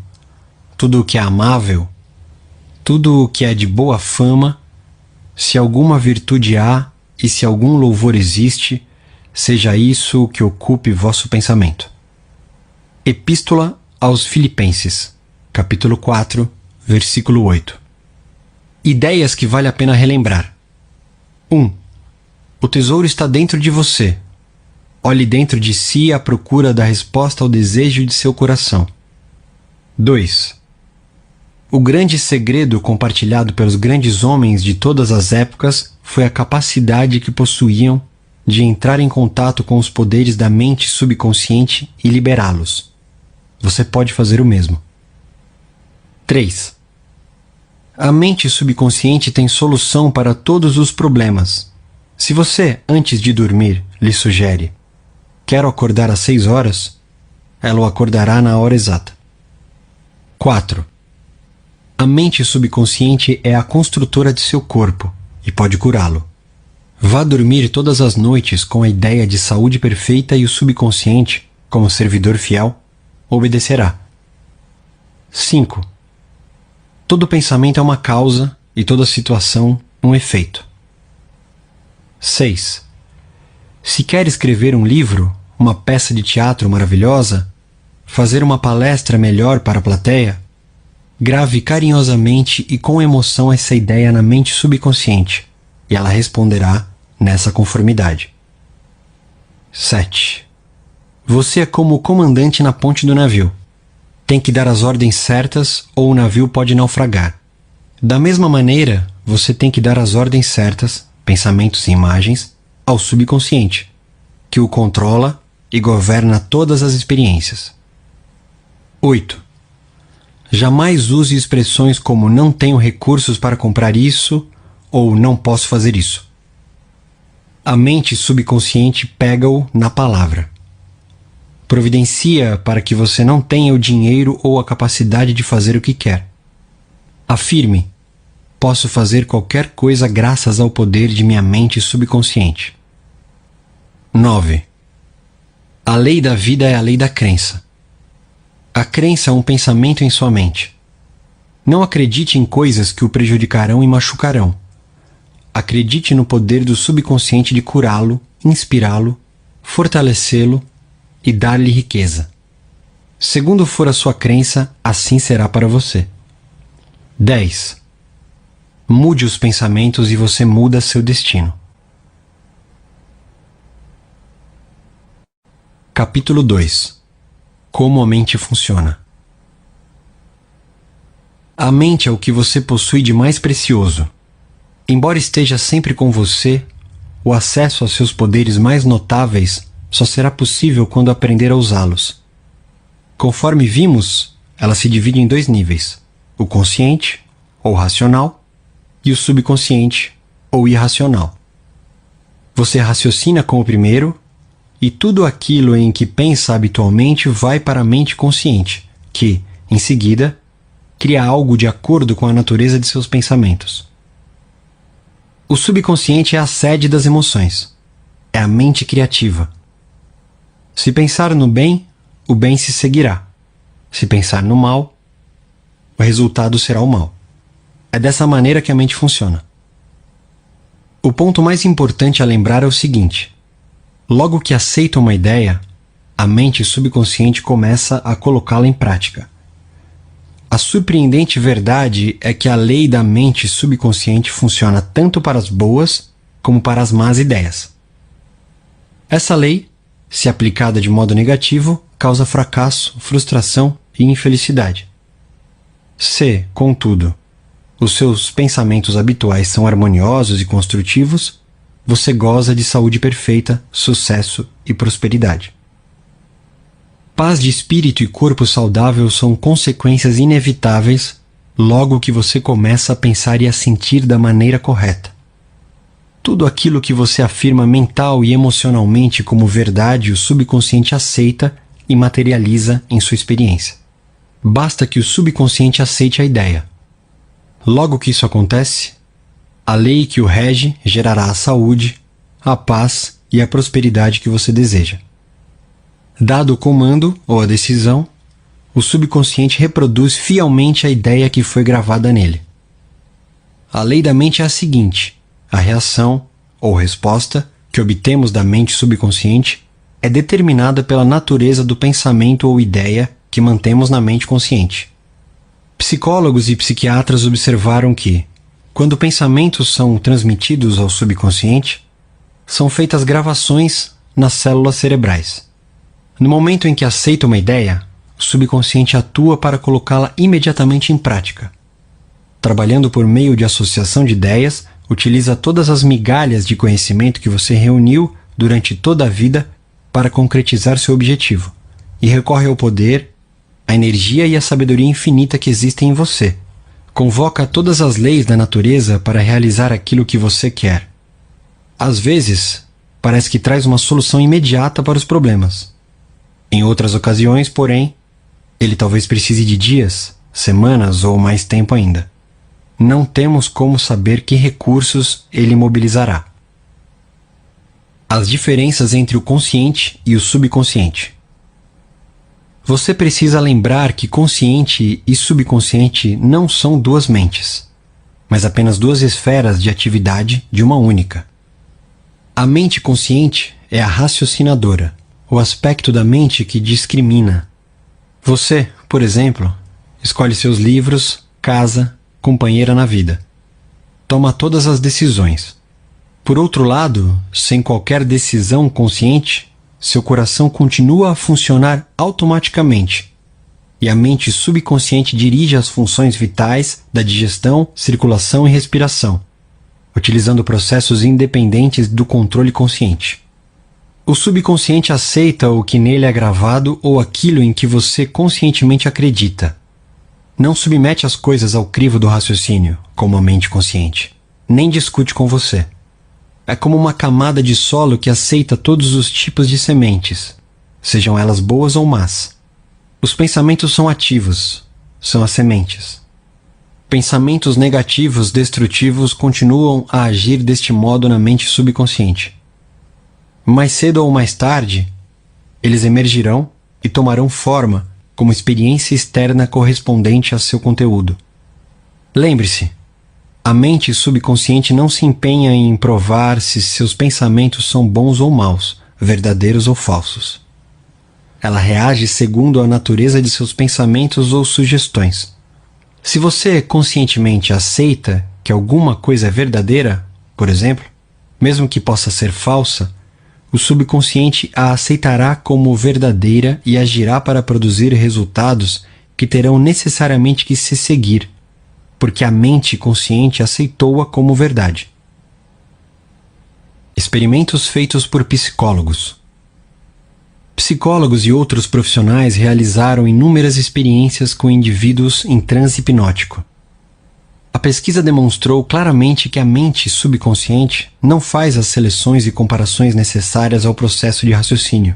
tudo o que é amável, tudo o que é de boa fama, se alguma virtude há e se algum louvor existe, seja isso o que ocupe vosso pensamento. Epístola aos Filipenses, capítulo 4, versículo 8. Ideias que vale a pena relembrar. 1. O tesouro está dentro de você. Olhe dentro de si à procura da resposta ao desejo de seu coração. 2. O grande segredo compartilhado pelos grandes homens de todas as épocas foi a capacidade que possuíam de entrar em contato com os poderes da mente subconsciente e liberá-los. Você pode fazer o mesmo. 3. A mente subconsciente tem solução para todos os problemas. Se você, antes de dormir, lhe sugere quero acordar às 6 horas, ela o acordará na hora exata. 4. A mente subconsciente é a construtora de seu corpo e pode curá-lo. Vá dormir todas as noites com a ideia de saúde perfeita e o subconsciente, como servidor fiel, obedecerá. 5. Todo pensamento é uma causa e toda situação um efeito. 6. Se quer escrever um livro, uma peça de teatro maravilhosa, fazer uma palestra melhor para a plateia, grave carinhosamente e com emoção essa ideia na mente subconsciente, e ela responderá nessa conformidade. 7. Você é como o comandante na ponte do navio. Tem que dar as ordens certas ou o navio pode naufragar. Da mesma maneira, você tem que dar as ordens certas, pensamentos e imagens, ao subconsciente, que o controla e governa todas as experiências. 8. Jamais use expressões como não tenho recursos para comprar isso ou não posso fazer isso. A mente subconsciente pega-o na palavra. Providencia para que você não tenha o dinheiro ou a capacidade de fazer o que quer. Afirme: posso fazer qualquer coisa graças ao poder de minha mente subconsciente. 9. A lei da vida é a lei da crença. A crença é um pensamento em sua mente. Não acredite em coisas que o prejudicarão e machucarão. Acredite no poder do subconsciente de curá-lo, inspirá-lo, fortalecê-lo e dar-lhe riqueza. Segundo for a sua crença, assim será para você. 10. Mude os pensamentos e você muda seu destino. Capítulo 2. Como a mente funciona. A mente é o que você possui de mais precioso. Embora esteja sempre com você, o acesso aos seus poderes mais notáveis só será possível quando aprender a usá-los. Conforme vimos, ela se divide em 2 níveis: o consciente, ou racional, e o subconsciente, ou irracional. Você raciocina com o primeiro, e tudo aquilo em que pensa habitualmente vai para a mente consciente, que, em seguida, cria algo de acordo com a natureza de seus pensamentos. O subconsciente é a sede das emoções. É a mente criativa. Se pensar no bem, o bem se seguirá. Se pensar no mal, o resultado será o mal. É dessa maneira que a mente funciona. O ponto mais importante a lembrar é o seguinte: logo que aceita uma ideia, a mente subconsciente começa a colocá-la em prática. A surpreendente verdade é que a lei da mente subconsciente funciona tanto para as boas como para as más ideias. Essa lei, se aplicada de modo negativo, causa fracasso, frustração e infelicidade. Se, contudo, os seus pensamentos habituais são harmoniosos e construtivos, você goza de saúde perfeita, sucesso e prosperidade. Paz de espírito e corpo saudável são consequências inevitáveis logo que você começa a pensar e a sentir da maneira correta. Tudo aquilo que você afirma mental e emocionalmente como verdade, o subconsciente aceita e materializa em sua experiência. Basta que o subconsciente aceite a ideia. Logo que isso acontece, a lei que o rege gerará a saúde, a paz e a prosperidade que você deseja. Dado o comando ou a decisão, o subconsciente reproduz fielmente a ideia que foi gravada nele. A lei da mente é a seguinte: a reação ou resposta que obtemos da mente subconsciente é determinada pela natureza do pensamento ou ideia que mantemos na mente consciente. Psicólogos e psiquiatras observaram que, quando pensamentos são transmitidos ao subconsciente, são feitas gravações nas células cerebrais. No momento em que aceita uma ideia, o subconsciente atua para colocá-la imediatamente em prática. Trabalhando por meio de associação de ideias, utiliza todas as migalhas de conhecimento que você reuniu durante toda a vida para concretizar seu objetivo, e recorre ao poder, à energia e à sabedoria infinita que existem em você. Convoca todas as leis da natureza para realizar aquilo que você quer. Às vezes, parece que traz uma solução imediata para os problemas. Em outras ocasiões, porém, ele talvez precise de dias, semanas ou mais tempo ainda. Não temos como saber que recursos ele mobilizará. As diferenças entre o consciente e o subconsciente. Você precisa lembrar que consciente e subconsciente não são 2 mentes, mas apenas 2 esferas de atividade de uma única. A mente consciente é a raciocinadora, o aspecto da mente que discrimina. Você, por exemplo, escolhe seus livros, casa, companheira na vida. Toma todas as decisões. Por outro lado, sem qualquer decisão consciente, seu coração continua a funcionar automaticamente, e a mente subconsciente dirige as funções vitais da digestão, circulação e respiração, utilizando processos independentes do controle consciente. O subconsciente aceita o que nele é gravado ou aquilo em que você conscientemente acredita. Não submete as coisas ao crivo do raciocínio, como a mente consciente, nem discute com você. É como uma camada de solo que aceita todos os tipos de sementes, sejam elas boas ou más. Os pensamentos são ativos, são as sementes. Pensamentos negativos, destrutivos, continuam a agir deste modo na mente subconsciente. Mais cedo ou mais tarde, eles emergirão e tomarão forma como experiência externa correspondente a seu conteúdo. Lembre-se, a mente subconsciente não se empenha em provar se seus pensamentos são bons ou maus, verdadeiros ou falsos. Ela reage segundo a natureza de seus pensamentos ou sugestões. Se você conscientemente aceita que alguma coisa é verdadeira, por exemplo, mesmo que possa ser falsa, o subconsciente a aceitará como verdadeira e agirá para produzir resultados que terão necessariamente que se seguir, porque a mente consciente aceitou-a como verdade. Experimentos feitos por psicólogos. Psicólogos e outros profissionais realizaram inúmeras experiências com indivíduos em transe hipnótico. A pesquisa demonstrou claramente que a mente subconsciente não faz as seleções e comparações necessárias ao processo de raciocínio.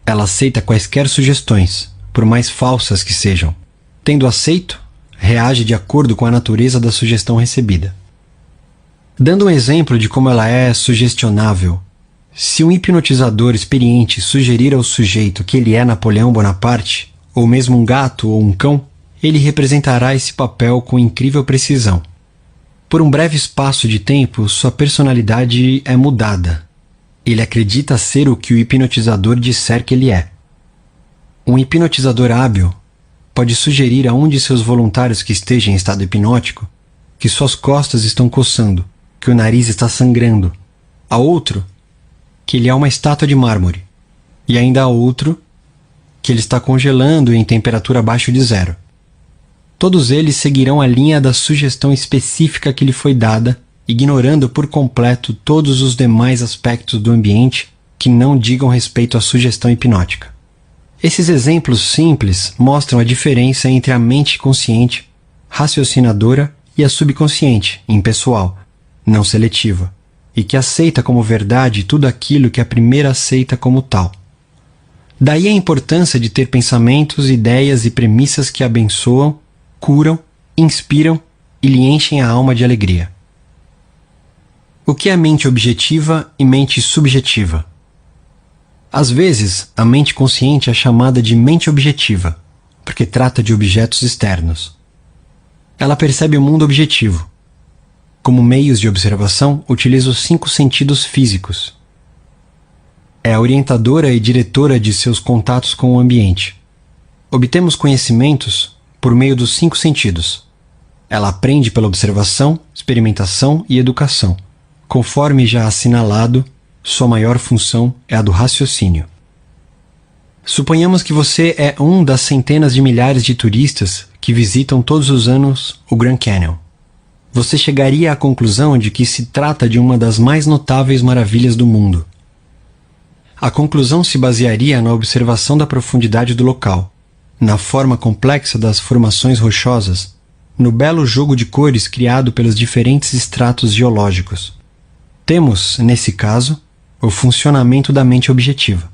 Ela aceita quaisquer sugestões, por mais falsas que sejam. Tendo aceito, reage de acordo com a natureza da sugestão recebida. Dando um exemplo de como ela é sugestionável, se um hipnotizador experiente sugerir ao sujeito que ele é Napoleão Bonaparte, ou mesmo um gato ou um cão, ele representará esse papel com incrível precisão. Por um breve espaço de tempo, sua personalidade é mudada. Ele acredita ser o que o hipnotizador disser que ele é. Um hipnotizador hábil pode sugerir a um de seus voluntários que esteja em estado hipnótico que suas costas estão coçando, que o nariz está sangrando. A outro, que ele é uma estátua de mármore. E ainda a outro, que ele está congelando em temperatura abaixo de zero. Todos eles seguirão a linha da sugestão específica que lhe foi dada, ignorando por completo todos os demais aspectos do ambiente que não digam respeito à sugestão hipnótica. Esses exemplos simples mostram a diferença entre a mente consciente, raciocinadora, e a subconsciente, impessoal, não seletiva, e que aceita como verdade tudo aquilo que a primeira aceita como tal. Daí a importância de ter pensamentos, ideias e premissas que abençoam, curam, inspiram e lhe enchem a alma de alegria. O que é mente objetiva e mente subjetiva? Às vezes, a mente consciente é chamada de mente objetiva, porque trata de objetos externos. Ela percebe o mundo objetivo. Como meios de observação, utiliza os 5 sentidos físicos. É a orientadora e diretora de seus contatos com o ambiente. Obtemos conhecimentos por meio dos 5 sentidos. Ela aprende pela observação, experimentação e educação. Conforme já assinalado, sua maior função é a do raciocínio. Suponhamos que você é um das centenas de milhares de turistas que visitam todos os anos o Grand Canyon. Você chegaria à conclusão de que se trata de uma das mais notáveis maravilhas do mundo. A conclusão se basearia na observação da profundidade do local, na forma complexa das formações rochosas, no belo jogo de cores criado pelos diferentes estratos geológicos. Temos, nesse caso, o funcionamento da mente objetiva.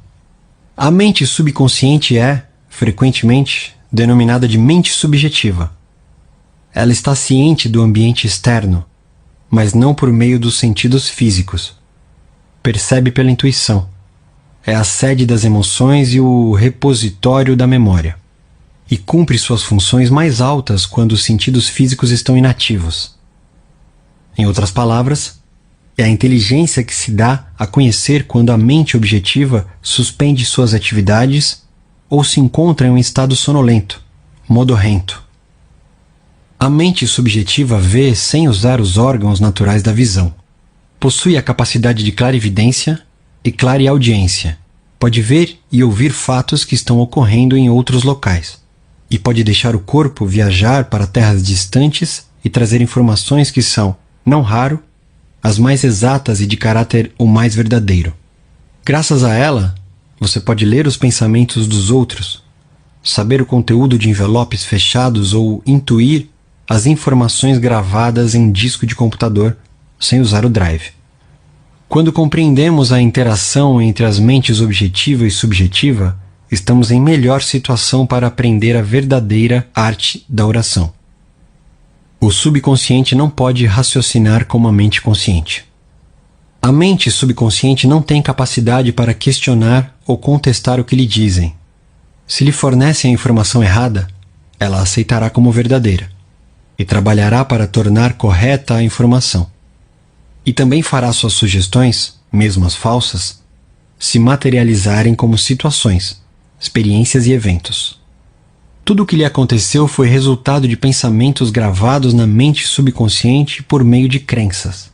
A mente subconsciente é, frequentemente, denominada de mente subjetiva. Ela está ciente do ambiente externo, mas não por meio dos sentidos físicos. Percebe pela intuição. É a sede das emoções e o repositório da memória. E cumpre suas funções mais altas quando os sentidos físicos estão inativos. Em outras palavras, é a inteligência que se dá a conhecer quando a mente objetiva suspende suas atividades ou se encontra em um estado sonolento, modorrento. A mente subjetiva vê sem usar os órgãos naturais da visão. Possui a capacidade de clarividência e clareaudiência. Pode ver e ouvir fatos que estão ocorrendo em outros locais. E pode deixar o corpo viajar para terras distantes e trazer informações que são, não raro, as mais exatas e de caráter o mais verdadeiro. Graças a ela, você pode ler os pensamentos dos outros, saber o conteúdo de envelopes fechados ou intuir as informações gravadas em disco de computador sem usar o drive. Quando compreendemos a interação entre as mentes objetiva e subjetiva, estamos em melhor situação para aprender a verdadeira arte da oração. O subconsciente não pode raciocinar como a mente consciente. A mente subconsciente não tem capacidade para questionar ou contestar o que lhe dizem. Se lhe fornecem a informação errada, ela aceitará como verdadeira e trabalhará para tornar correta a informação. E também fará suas sugestões, mesmo as falsas, se materializarem como situações, experiências e eventos. Tudo o que lhe aconteceu foi resultado de pensamentos gravados na mente subconsciente por meio de crenças.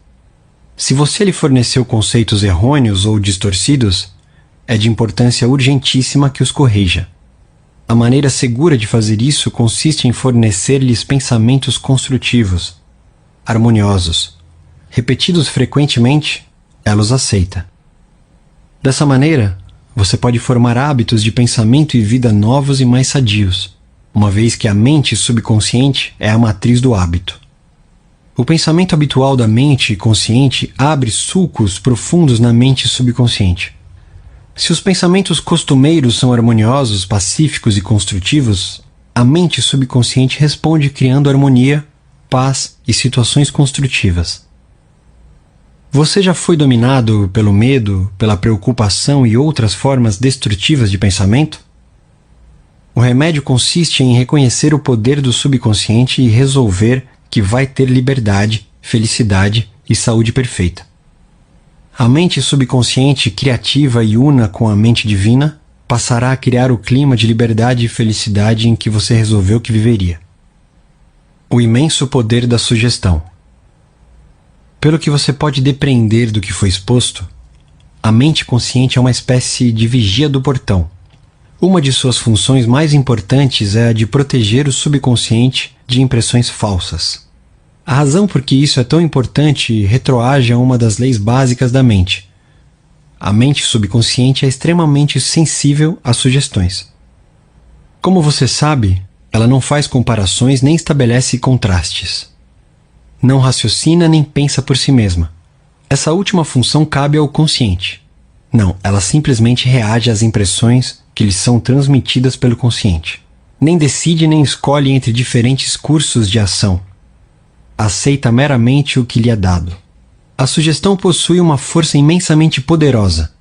Se você lhe forneceu conceitos errôneos ou distorcidos, é de importância urgentíssima que os corrija. A maneira segura de fazer isso consiste em fornecer-lhes pensamentos construtivos, harmoniosos. Repetidos frequentemente, ela os aceita. Dessa maneira, você pode formar hábitos de pensamento e vida novos e mais sadios, uma vez que a mente subconsciente é a matriz do hábito. O pensamento habitual da mente consciente abre sulcos profundos na mente subconsciente. Se os pensamentos costumeiros são harmoniosos, pacíficos e construtivos, a mente subconsciente responde criando harmonia, paz e situações construtivas. Você já foi dominado pelo medo, pela preocupação e outras formas destrutivas de pensamento? O remédio consiste em reconhecer o poder do subconsciente e resolver que vai ter liberdade, felicidade e saúde perfeita. A mente subconsciente, criativa e una com a mente divina, passará a criar o clima de liberdade e felicidade em que você resolveu que viveria. O imenso poder da sugestão. Pelo que você pode depreender do que foi exposto, a mente consciente é uma espécie de vigia do portão. Uma de suas funções mais importantes é a de proteger o subconsciente de impressões falsas. A razão por que isso é tão importante retroage a uma das leis básicas da mente. A mente subconsciente é extremamente sensível às sugestões. Como você sabe, ela não faz comparações nem estabelece contrastes. Não raciocina nem pensa por si mesma. Essa última função cabe ao consciente. Não, ela simplesmente reage às impressões que lhe são transmitidas pelo consciente. Nem decide nem escolhe entre diferentes cursos de ação. Aceita meramente o que lhe é dado. A sugestão possui uma força imensamente poderosa.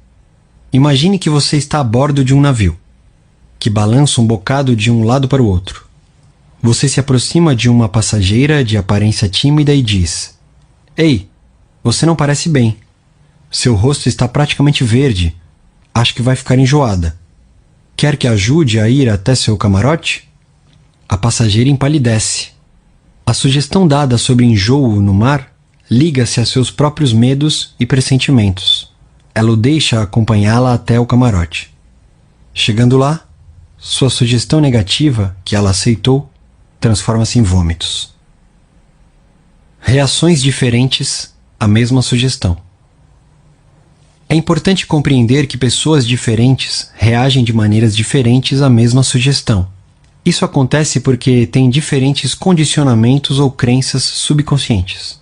Imagine que você está a bordo de um navio, que balança um bocado de um lado para o outro. Você se aproxima de uma passageira de aparência tímida e diz: "Ei, você não parece bem. Seu rosto está praticamente verde. Acho que vai ficar enjoada. Quer que ajude a ir até seu camarote?" A passageira empalidece. A sugestão dada sobre enjoo no mar liga-se a seus próprios medos e pressentimentos. Ela o deixa acompanhá-la até o camarote. Chegando lá, sua sugestão negativa, que ela aceitou, transforma-se em vômitos. Reações diferentes à mesma sugestão. É importante compreender que pessoas diferentes reagem de maneiras diferentes à mesma sugestão. Isso acontece porque têm diferentes condicionamentos ou crenças subconscientes.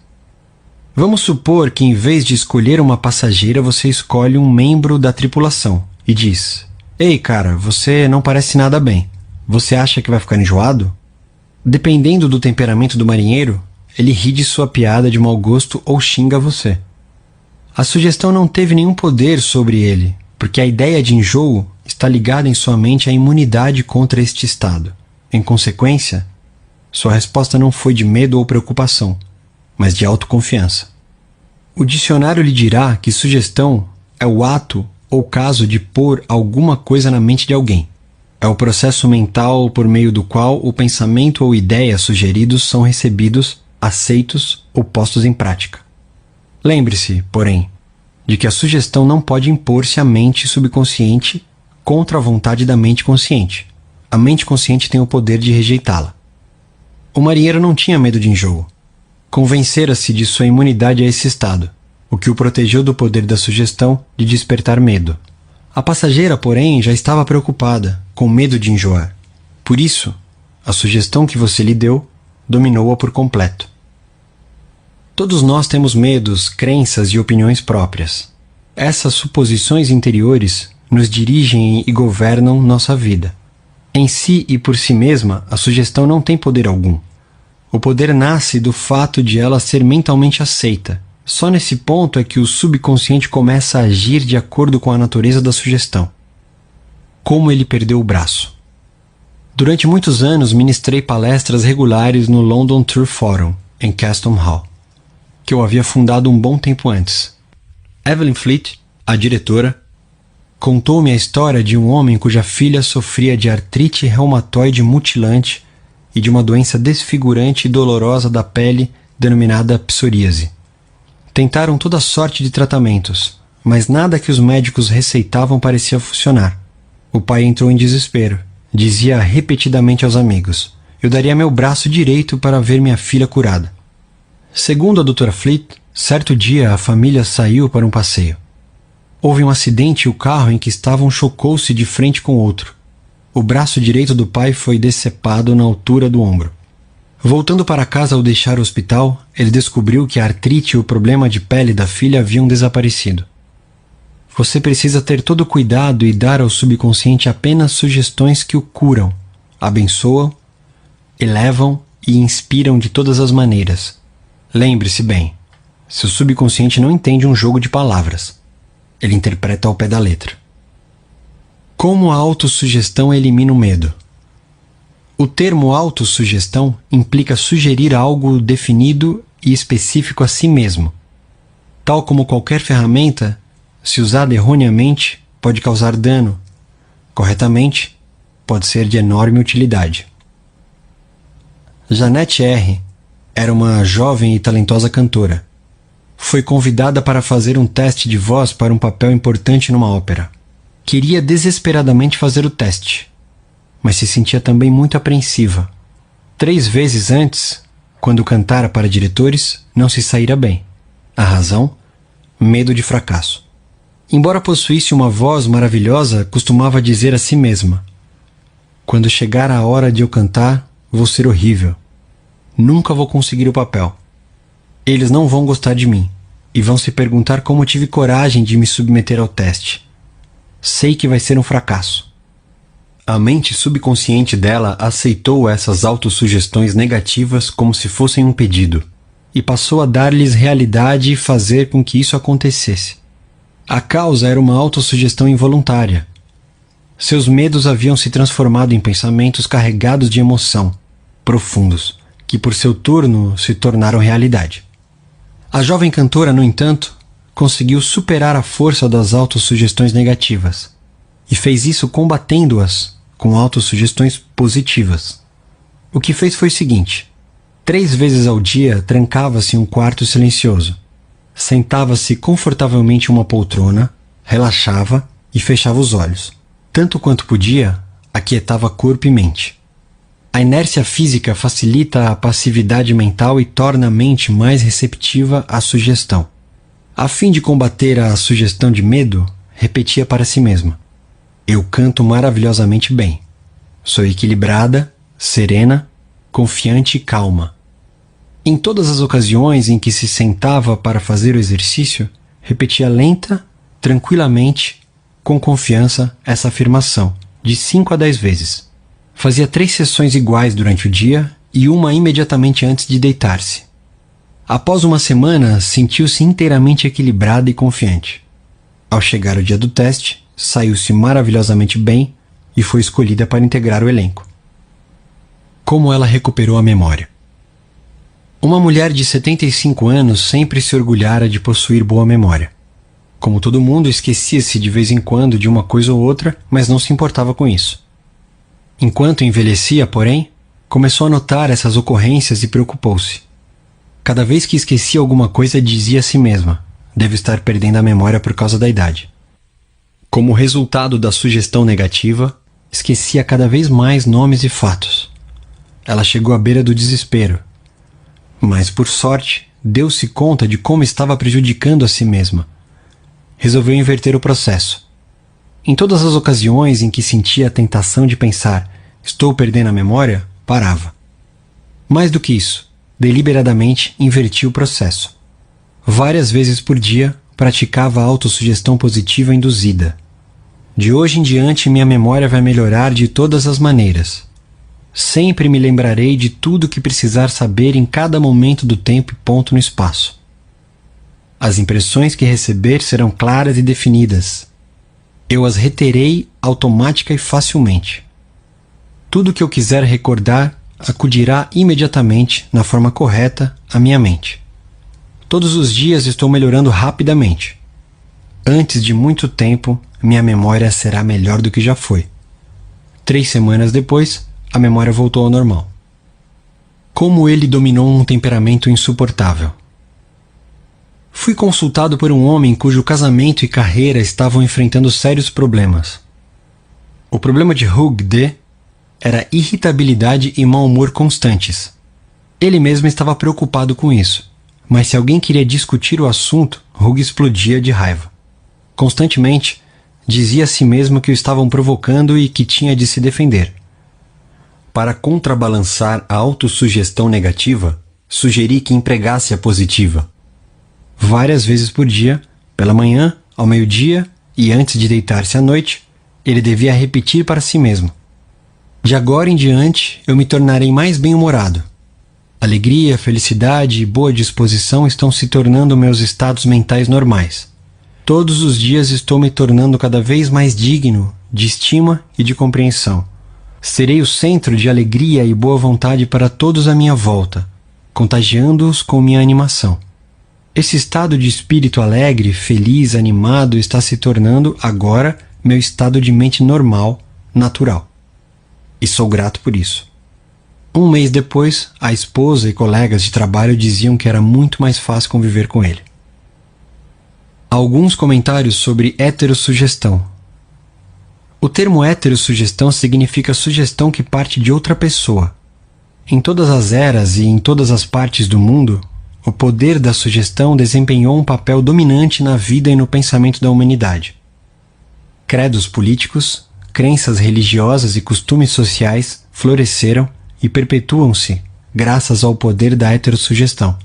Vamos supor que em vez de escolher uma passageira, você escolhe um membro da tripulação e diz: "Ei, cara, você não parece nada bem. Você acha que vai ficar enjoado?" Dependendo do temperamento do marinheiro, ele ri de sua piada de mau gosto ou xinga você. A sugestão não teve nenhum poder sobre ele, porque a ideia de enjoo está ligada em sua mente à imunidade contra este estado. Em consequência, sua resposta não foi de medo ou preocupação, mas de autoconfiança. O dicionário lhe dirá que sugestão é o ato ou caso de pôr alguma coisa na mente de alguém. É o processo mental por meio do qual o pensamento ou ideia sugeridos são recebidos, aceitos ou postos em prática. Lembre-se, porém, de que a sugestão não pode impor-se à mente subconsciente contra a vontade da mente consciente. A mente consciente tem o poder de rejeitá-la. O marinheiro não tinha medo de enjoo. Convencera-se de sua imunidade a esse estado, o que o protegeu do poder da sugestão de despertar medo. A passageira, porém, já estava preocupada, com medo de enjoar. Por isso, a sugestão que você lhe deu dominou-a por completo. Todos nós temos medos, crenças e opiniões próprias. Essas suposições interiores nos dirigem e governam nossa vida. Em si e por si mesma, a sugestão não tem poder algum. O poder nasce do fato de ela ser mentalmente aceita. Só nesse ponto é que o subconsciente começa a agir de acordo com a natureza da sugestão. Como ele perdeu o braço. Durante muitos anos ministrei palestras regulares no London Tour Forum, em Castle Hall, que eu havia fundado um bom tempo antes. Evelyn Fleet, a diretora, contou-me a história de um homem cuja filha sofria de artrite reumatoide mutilante e de uma doença desfigurante e dolorosa da pele denominada psoríase. Tentaram toda sorte de tratamentos, mas nada que os médicos receitavam parecia funcionar. O pai entrou em desespero. Dizia repetidamente aos amigos: eu daria meu braço direito para ver minha filha curada. Segundo a Dra. Fleet, certo dia a família saiu para um passeio. Houve um acidente e o carro em que estavam chocou-se de frente com outro. O braço direito do pai foi decepado na altura do ombro. Voltando para casa ao deixar o hospital, ele descobriu que a artrite e o problema de pele da filha haviam desaparecido. Você precisa ter todo cuidado e dar ao subconsciente apenas sugestões que o curam, abençoam, elevam e inspiram de todas as maneiras. Lembre-se bem, seu subconsciente não entende um jogo de palavras. Ele interpreta ao pé da letra. Como a autossugestão elimina o medo? O termo autossugestão implica sugerir algo definido e específico a si mesmo. Tal como qualquer ferramenta, se usada erroneamente, pode causar dano. Corretamente, pode ser de enorme utilidade. Janette R. era uma jovem e talentosa cantora. Foi convidada para fazer um teste de voz para um papel importante numa ópera. Queria desesperadamente fazer o teste, mas se sentia também muito apreensiva. 3 vezes antes, quando cantara para diretores, não se saíra bem. A razão? Medo de fracasso. Embora possuísse uma voz maravilhosa, costumava dizer a si mesma: quando chegar a hora de eu cantar, vou ser horrível. Nunca vou conseguir o papel. Eles não vão gostar de mim e vão se perguntar como tive coragem de me submeter ao teste. Sei que vai ser um fracasso. A mente subconsciente dela aceitou essas autossugestões negativas como se fossem um pedido e passou a dar-lhes realidade e fazer com que isso acontecesse. A causa era uma autossugestão involuntária. Seus medos haviam se transformado em pensamentos carregados de emoção, profundos, que por seu turno se tornaram realidade. A jovem cantora, no entanto, conseguiu superar a força das autossugestões negativas e fez isso combatendo-as com autossugestões positivas. O que fez foi o seguinte: 3 vezes ao dia trancava-se em um quarto silencioso, sentava-se confortavelmente em uma poltrona, relaxava e fechava os olhos. Tanto quanto podia, aquietava corpo e mente. A inércia física facilita a passividade mental e torna a mente mais receptiva à sugestão. A fim de combater a sugestão de medo, repetia para si mesma: eu canto maravilhosamente bem. Sou equilibrada, serena, confiante e calma. Em todas as ocasiões em que se sentava para fazer o exercício, repetia lenta, tranquilamente, com confiança essa afirmação, de 5 a 10 vezes. Fazia 3 sessões iguais durante o dia e uma imediatamente antes de deitar-se. Após uma semana, sentiu-se inteiramente equilibrada e confiante. Ao chegar o dia do teste, saiu-se maravilhosamente bem e foi escolhida para integrar o elenco. Como ela recuperou a memória? Uma mulher de 75 anos sempre se orgulhara de possuir boa memória. Como todo mundo, esquecia-se de vez em quando de uma coisa ou outra, mas não se importava com isso. Enquanto envelhecia, porém, começou a notar essas ocorrências e preocupou-se. Cada vez que esquecia alguma coisa, dizia a si mesma: devo estar perdendo a memória por causa da idade. Como resultado da sugestão negativa, esquecia cada vez mais nomes e fatos. Ela chegou à beira do desespero. Mas, por sorte, deu-se conta de como estava prejudicando a si mesma. Resolveu inverter o processo. Em todas as ocasiões em que sentia a tentação de pensar: estou perdendo a memória, parava. Mais do que isso, deliberadamente inverti o processo. Várias vezes por dia, praticava a autossugestão positiva induzida. De hoje em diante, minha memória vai melhorar de todas as maneiras. Sempre me lembrarei de tudo que precisar saber em cada momento do tempo e ponto no espaço. As impressões que receber serão claras e definidas. Eu as reterei automática e facilmente. Tudo que eu quiser recordar acudirá imediatamente, na forma correta, à minha mente. Todos os dias estou melhorando rapidamente. Antes de muito tempo, minha memória será melhor do que já foi. 3 semanas depois, a memória voltou ao normal. Como ele dominou um temperamento insuportável. Fui consultado por um homem cujo casamento e carreira estavam enfrentando sérios problemas. O problema de Hugh D. era irritabilidade e mau humor constantes. Ele mesmo estava preocupado com isso, mas se alguém queria discutir o assunto, Hugh explodia de raiva. Constantemente, dizia a si mesmo que o estavam provocando e que tinha de se defender. Para contrabalançar a autossugestão negativa, sugeri que empregasse a positiva. Várias vezes por dia, pela manhã, ao meio-dia e antes de deitar-se à noite, ele devia repetir para si mesmo: de agora em diante, eu me tornarei mais bem-humorado. Alegria, felicidade e boa disposição estão se tornando meus estados mentais normais. Todos os dias estou me tornando cada vez mais digno de estima e de compreensão. Serei o centro de alegria e boa vontade para todos à minha volta, contagiando-os com minha animação. Esse estado de espírito alegre, feliz, animado está se tornando, agora, meu estado de mente normal, natural. E sou grato por isso. Um mês depois, a esposa e colegas de trabalho diziam que era muito mais fácil conviver com ele. Alguns comentários sobre heterossugestão. O termo heterossugestão significa sugestão que parte de outra pessoa. Em todas as eras e em todas as partes do mundo, o poder da sugestão desempenhou um papel dominante na vida e no pensamento da humanidade. Credos políticos, crenças religiosas e costumes sociais floresceram e perpetuam-se graças ao poder da heterossugestão.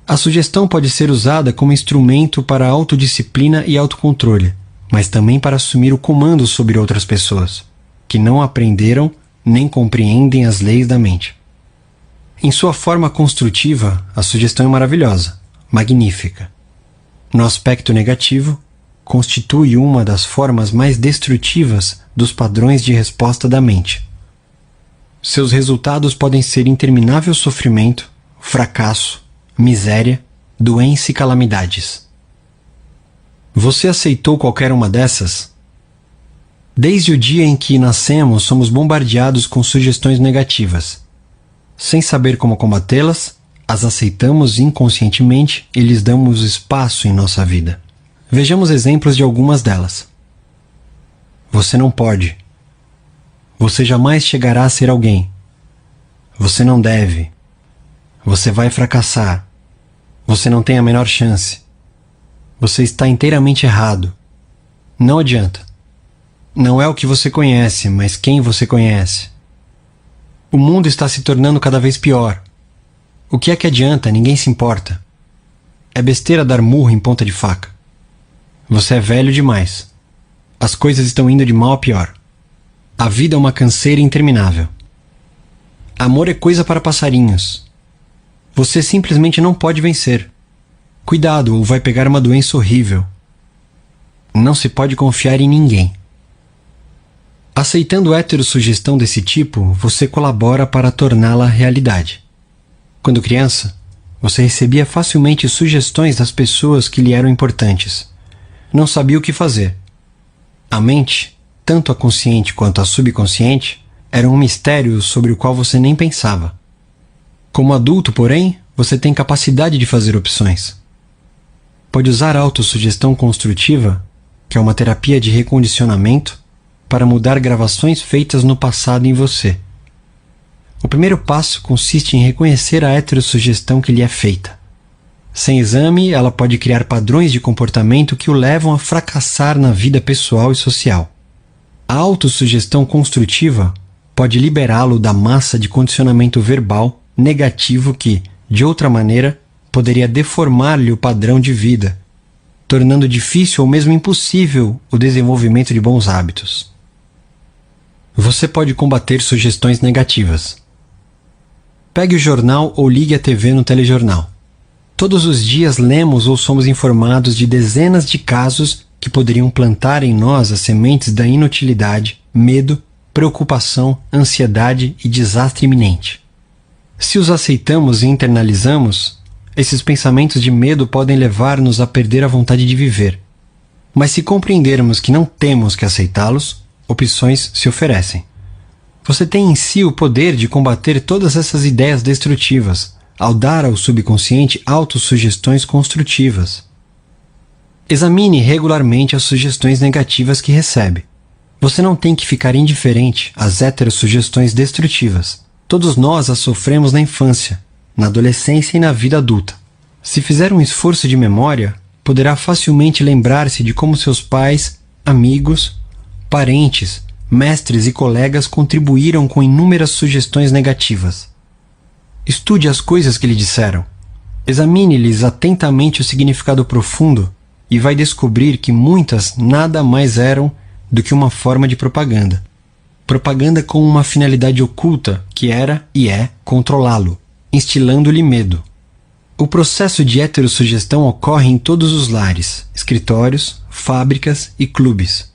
A sugestão pode ser usada como instrumento para a autodisciplina e autocontrole, mas também para assumir o comando sobre outras pessoas, que não aprenderam nem compreendem as leis da mente. Em sua forma construtiva, a sugestão é maravilhosa, magnífica. No aspecto negativo, constitui uma das formas mais destrutivas dos padrões de resposta da mente. Seus resultados podem ser interminável sofrimento, fracasso, miséria, doença e calamidades. Você aceitou qualquer uma dessas? Desde o dia em que nascemos, somos bombardeados com sugestões negativas. Sem saber como combatê-las, as aceitamos inconscientemente e lhes damos espaço em nossa vida. Vejamos exemplos de algumas delas. Você não pode. Você jamais chegará a ser alguém. Você não deve. Você vai fracassar. Você não tem a menor chance. Você está inteiramente errado. Não adianta. Não é o que você conhece, mas quem você conhece. O mundo está se tornando cada vez pior. O que é que adianta? Ninguém se importa. É besteira dar murro em ponta de faca. Você é velho demais. As coisas estão indo de mal a pior. A vida é uma canseira interminável. Amor é coisa para passarinhos. Você simplesmente não pode vencer. Cuidado, ou vai pegar uma doença horrível. Não se pode confiar em ninguém. Aceitando heterossugestão desse tipo, você colabora para torná-la realidade. Quando criança, você recebia facilmente sugestões das pessoas que lhe eram importantes. Não sabia o que fazer. A mente, tanto a consciente quanto a subconsciente, era um mistério sobre o qual você nem pensava. Como adulto, porém, você tem capacidade de fazer opções. Pode usar a autossugestão construtiva, que é uma terapia de recondicionamento, para mudar gravações feitas no passado em você. O primeiro passo consiste em reconhecer a heterossugestão que lhe é feita. Sem exame, ela pode criar padrões de comportamento que o levam a fracassar na vida pessoal e social. A autossugestão construtiva pode liberá-lo da massa de condicionamento verbal negativo que, de outra maneira, poderia deformar-lhe o padrão de vida, tornando difícil ou mesmo impossível o desenvolvimento de bons hábitos. Você pode combater sugestões negativas. Pegue o jornal ou ligue a TV no telejornal. Todos os dias lemos ou somos informados de dezenas de casos que poderiam plantar em nós as sementes da inutilidade, medo, preocupação, ansiedade e desastre iminente. Se os aceitamos e internalizamos, esses pensamentos de medo podem levar-nos a perder a vontade de viver. Mas se compreendermos que não temos que aceitá-los, opções se oferecem. Você tem em si o poder de combater todas essas ideias destrutivas, ao dar ao subconsciente autossugestões construtivas. Examine regularmente as sugestões negativas que recebe. Você não tem que ficar indiferente às heterossugestões destrutivas. Todos nós as sofremos na infância, na adolescência e na vida adulta. Se fizer um esforço de memória, poderá facilmente lembrar-se de como seus pais, amigos, parentes, mestres e colegas contribuíram com inúmeras sugestões negativas. Estude as coisas que lhe disseram. Examine-lhes atentamente o significado profundo e vai descobrir que muitas nada mais eram do que uma forma de propaganda. Propaganda com uma finalidade oculta que era e é controlá-lo, instilando-lhe medo. O processo de heterossugestão ocorre em todos os lares, escritórios, fábricas e clubes.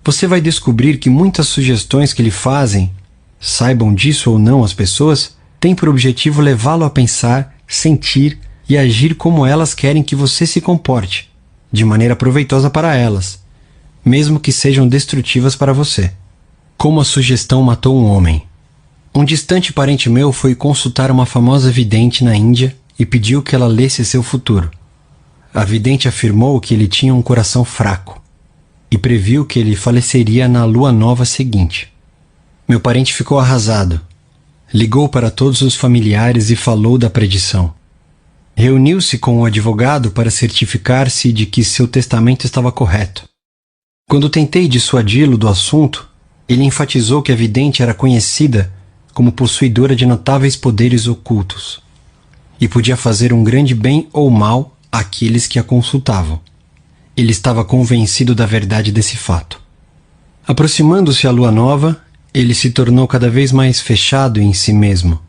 Você vai descobrir que muitas sugestões que lhe fazem, saibam disso ou não as pessoas, têm por objetivo levá-lo a pensar, sentir e agir como elas querem que você se comporte, de maneira proveitosa para elas, mesmo que sejam destrutivas para você. Como a sugestão matou um homem. Um distante parente meu foi consultar uma famosa vidente na Índia e pediu que ela lesse seu futuro. A vidente afirmou que ele tinha um coração fraco e previu que ele faleceria na lua nova seguinte. Meu parente ficou arrasado. Ligou para todos os familiares e falou da predição. Reuniu-se com o advogado para certificar-se de que seu testamento estava correto. Quando tentei dissuadi-lo do assunto, ele enfatizou que a vidente era conhecida como possuidora de notáveis poderes ocultos e podia fazer um grande bem ou mal àqueles que a consultavam. Ele estava convencido da verdade desse fato. Aproximando-se à lua nova, ele se tornou cada vez mais fechado em si mesmo.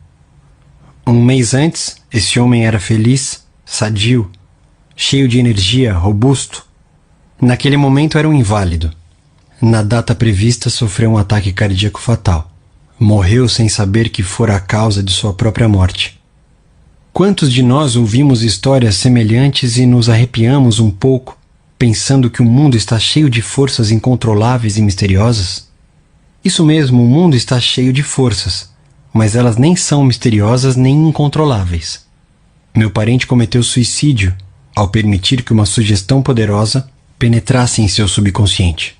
Um mês antes, esse homem era feliz, sadio, cheio de energia, robusto. Naquele momento era um inválido. Na data prevista sofreu um ataque cardíaco fatal. Morreu sem saber que fora a causa de sua própria morte. Quantos de nós ouvimos histórias semelhantes e nos arrepiamos um pouco, pensando que o mundo está cheio de forças incontroláveis e misteriosas? Isso mesmo, o mundo está cheio de forças, mas elas nem são misteriosas nem incontroláveis. Meu parente cometeu suicídio ao permitir que uma sugestão poderosa penetrasse em seu subconsciente.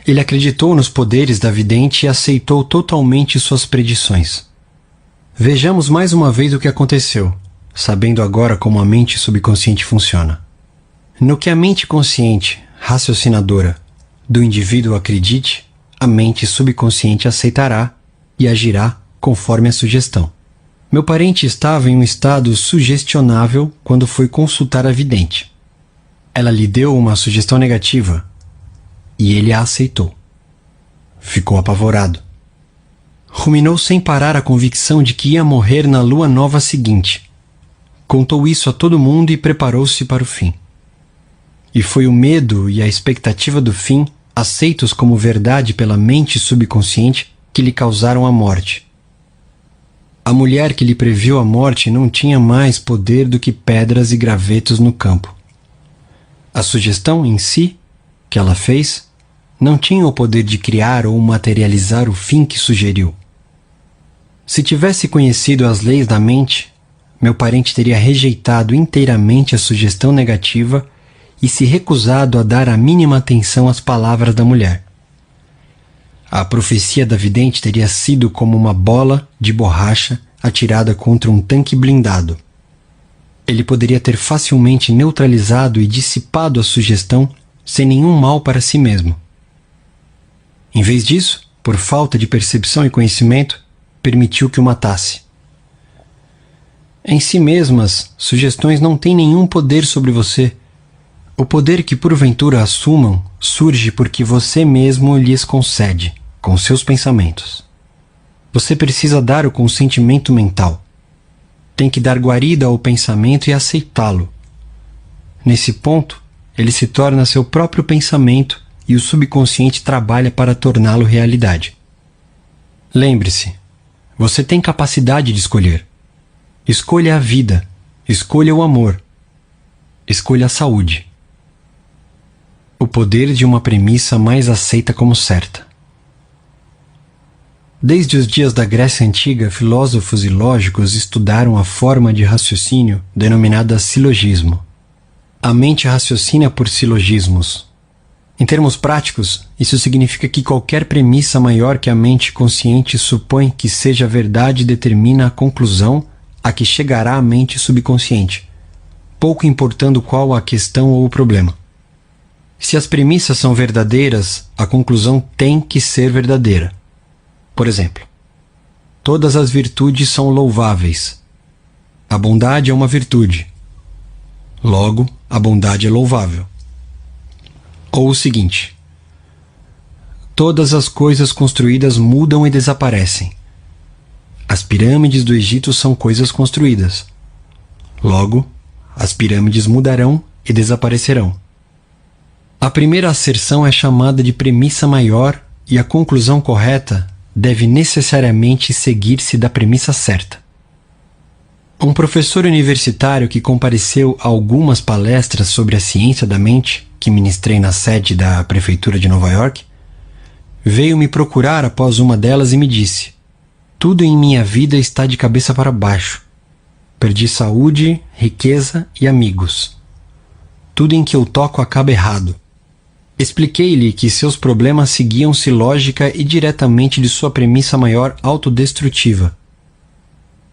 Ele acreditou nos poderes da vidente e aceitou totalmente suas predições. Vejamos mais uma vez o que aconteceu, sabendo agora como a mente subconsciente funciona. No que a mente consciente, raciocinadora, do indivíduo acredite, a mente subconsciente aceitará e agirá conforme a sugestão. Meu parente estava em um estado sugestionável quando foi consultar a vidente. Ela lhe deu uma sugestão negativa e ele a aceitou. Ficou apavorado. Ruminou sem parar a convicção de que ia morrer na lua nova seguinte. Contou isso a todo mundo e preparou-se para o fim. E foi o medo e a expectativa do fim, aceitos como verdade pela mente subconsciente, que lhe causaram a morte. A mulher que lhe previu a morte não tinha mais poder do que pedras e gravetos no campo. A sugestão em si, que ela fez, não tinha o poder de criar ou materializar o fim que sugeriu. Se tivesse conhecido as leis da mente, meu parente teria rejeitado inteiramente a sugestão negativa e se recusado a dar a mínima atenção às palavras da mulher. A profecia da vidente teria sido como uma bola de borracha atirada contra um tanque blindado. Ele poderia ter facilmente neutralizado e dissipado a sugestão sem nenhum mal para si mesmo. Em vez disso, por falta de percepção e conhecimento, permitiu que o matasse. Em si mesmas, sugestões não têm nenhum poder sobre você. O poder que porventura assumam surge porque você mesmo lhes concede, com seus pensamentos. Você precisa dar o consentimento mental. Tem que dar guarida ao pensamento e aceitá-lo. Nesse ponto, ele se torna seu próprio pensamento e o subconsciente trabalha para torná-lo realidade. Lembre-se, você tem capacidade de escolher. Escolha a vida, escolha o amor, escolha a saúde. O poder de uma premissa mais aceita como certa. Desde os dias da Grécia Antiga, filósofos e lógicos estudaram a forma de raciocínio denominada silogismo. A mente raciocina por silogismos. Em termos práticos, isso significa que qualquer premissa maior que a mente consciente supõe que seja verdade determina a conclusão a que chegará a mente subconsciente, pouco importando qual a questão ou o problema. Se as premissas são verdadeiras, a conclusão tem que ser verdadeira. Por exemplo, todas as virtudes são louváveis. A bondade é uma virtude. Logo, a bondade é louvável. Ou o seguinte: todas as coisas construídas mudam e desaparecem. As pirâmides do Egito são coisas construídas. Logo, as pirâmides mudarão e desaparecerão. A primeira asserção é chamada de premissa maior e a conclusão correta deve necessariamente seguir-se da premissa certa. Um professor universitário que compareceu a algumas palestras sobre a ciência da mente, que ministrei na sede da Prefeitura de Nova York, veio me procurar após uma delas e me disse: tudo em minha vida está de cabeça para baixo. Perdi saúde, riqueza e amigos. Tudo em que eu toco acaba errado. Expliquei-lhe que seus problemas seguiam-se lógica e diretamente de sua premissa maior autodestrutiva.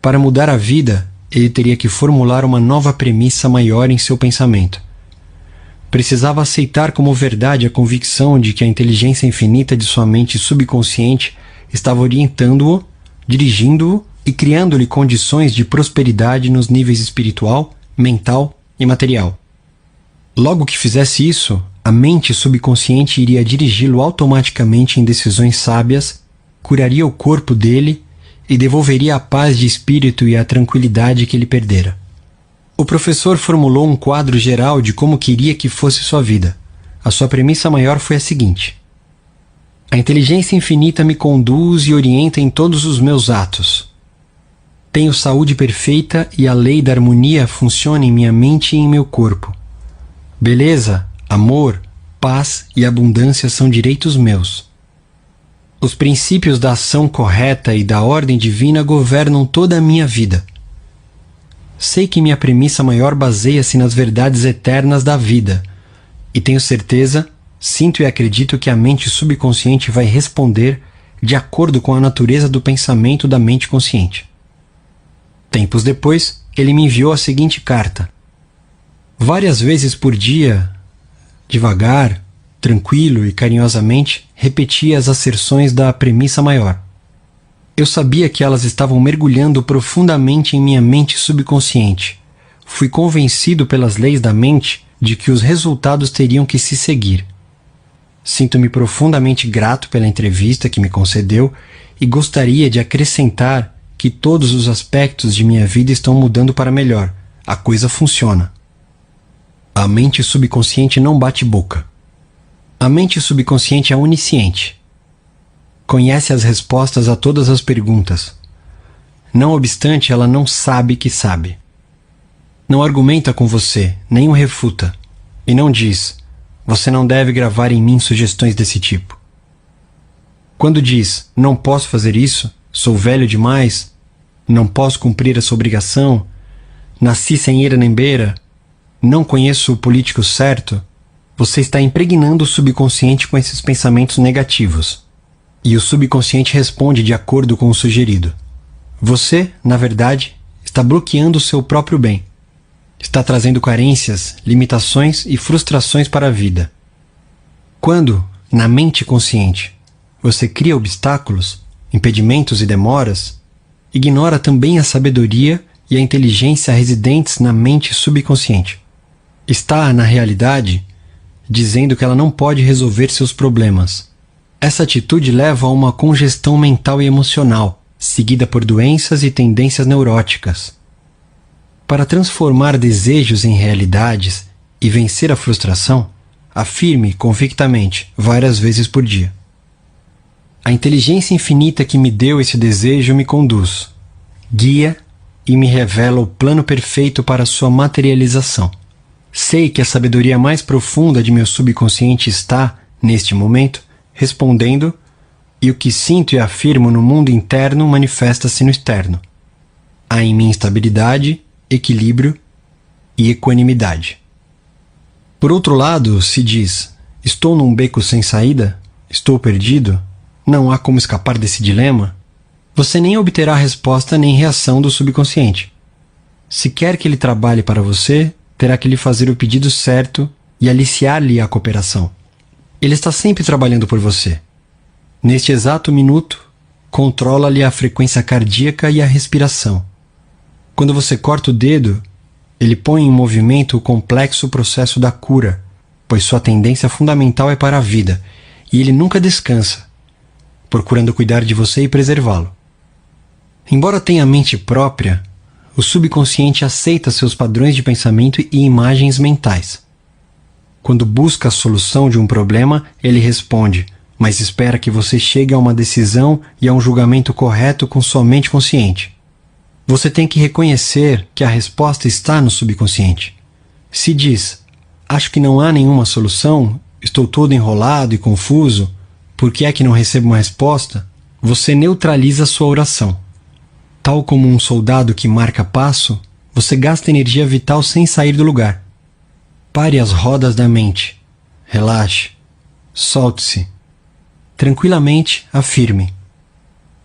Para mudar a vida, ele teria que formular uma nova premissa maior em seu pensamento. Precisava aceitar como verdade a convicção de que a inteligência infinita de sua mente subconsciente estava orientando-o, dirigindo-o e criando-lhe condições de prosperidade nos níveis espiritual, mental e material. Logo que fizesse isso, a mente subconsciente iria dirigi-lo automaticamente em decisões sábias, curaria o corpo dele e devolveria a paz de espírito e a tranquilidade que ele perdera. O professor formulou um quadro geral de como queria que fosse sua vida. A sua premissa maior foi a seguinte: a inteligência infinita me conduz e orienta em todos os meus atos. Tenho saúde perfeita e a lei da harmonia funciona em minha mente e em meu corpo. Beleza, amor, paz e abundância são direitos meus. Os princípios da ação correta e da ordem divina governam toda a minha vida. Sei que minha premissa maior baseia-se nas verdades eternas da vida, e tenho certeza, sinto e acredito que a mente subconsciente vai responder de acordo com a natureza do pensamento da mente consciente. Tempos depois, ele me enviou a seguinte carta. Várias vezes por dia, devagar, tranquilo e carinhosamente, repetia as asserções da premissa maior. Eu sabia que elas estavam mergulhando profundamente em minha mente subconsciente. Fui convencido pelas leis da mente de que os resultados teriam que se seguir. Sinto-me profundamente grato pela entrevista que me concedeu e gostaria de acrescentar que todos os aspectos de minha vida estão mudando para melhor. A coisa funciona. A mente subconsciente não bate boca. A mente subconsciente é onisciente. Conhece as respostas a todas as perguntas. Não obstante, ela não sabe que sabe. Não argumenta com você, nem o refuta. E não diz: você não deve gravar em mim sugestões desse tipo. Quando diz: não posso fazer isso, sou velho demais, não posso cumprir essa obrigação, nasci sem ira nem beira, não conheço o político certo, você está impregnando o subconsciente com esses pensamentos negativos. E o subconsciente responde de acordo com o sugerido. Você, na verdade, está bloqueando o seu próprio bem. Está trazendo carências, limitações e frustrações para a vida. Quando, na mente consciente, você cria obstáculos, impedimentos e demoras, ignora também a sabedoria e a inteligência residentes na mente subconsciente. Está, na realidade, dizendo que ela não pode resolver seus problemas. Essa atitude leva a uma congestão mental e emocional, seguida por doenças e tendências neuróticas. Para transformar desejos em realidades e vencer a frustração, afirme convictamente várias vezes por dia: a inteligência infinita que me deu esse desejo me conduz, guia e me revela o plano perfeito para sua materialização. Sei que a sabedoria mais profunda de meu subconsciente está, neste momento, respondendo, e o que sinto e afirmo no mundo interno manifesta-se no externo. Há em mim estabilidade, equilíbrio e equanimidade. Por outro lado, se diz: estou num beco sem saída, estou perdido, não há como escapar desse dilema, você nem obterá resposta nem reação do subconsciente. Se quer que ele trabalhe para você, terá que lhe fazer o pedido certo e aliciar-lhe a cooperação. Ele está sempre trabalhando por você. Neste exato minuto, controla-lhe a frequência cardíaca e a respiração. Quando você corta o dedo, ele põe em movimento o complexo processo da cura, pois sua tendência fundamental é para a vida, e ele nunca descansa, procurando cuidar de você e preservá-lo. Embora tenha mente própria, o subconsciente aceita seus padrões de pensamento e imagens mentais. Quando busca a solução de um problema, ele responde, mas espera que você chegue a uma decisão e a um julgamento correto com sua mente consciente. Você tem que reconhecer que a resposta está no subconsciente. Se diz: acho que não há nenhuma solução, estou todo enrolado e confuso, por que é que não recebo uma resposta? Você neutraliza sua oração. Tal como um soldado que marca passo, você gasta energia vital sem sair do lugar. Pare as rodas da mente. Relaxe. Solte-se. Tranquilamente, afirme: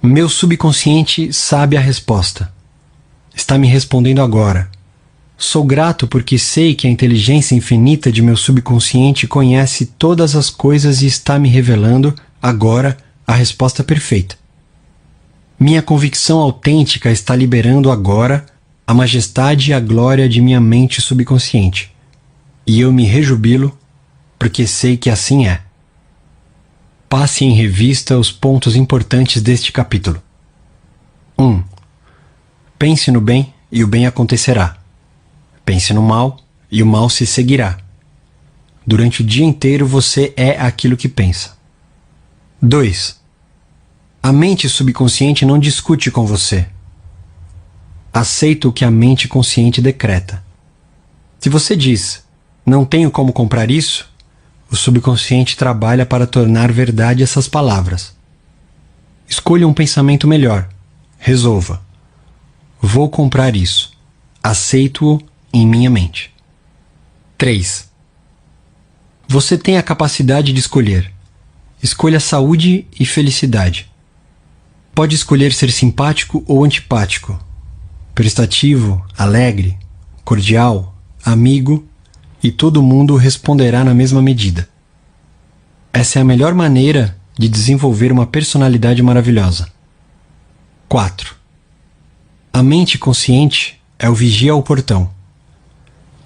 meu subconsciente sabe a resposta. Está me respondendo agora. Sou grato porque sei que a inteligência infinita de meu subconsciente conhece todas as coisas e está me revelando, agora, a resposta perfeita. Minha convicção autêntica está liberando agora a majestade e a glória de minha mente subconsciente. E eu me rejubilo, porque sei que assim é. Passe em revista os pontos importantes deste capítulo. 1. Pense no bem e o bem acontecerá. Pense no mal e o mal se seguirá. Durante o dia inteiro você é aquilo que pensa. 2. A mente subconsciente não discute com você. Aceita o que a mente consciente decreta. Se você diz: não tenho como comprar isso, o subconsciente trabalha para tornar verdade essas palavras. Escolha um pensamento melhor. Resolva: vou comprar isso. Aceito-o em minha mente. 3. Você tem a capacidade de escolher. Escolha saúde e felicidade. Pode escolher ser simpático ou antipático, prestativo, alegre, cordial, amigo, e todo mundo responderá na mesma medida. Essa é a melhor maneira de desenvolver uma personalidade maravilhosa. 4. A mente consciente é o vigia ao portão.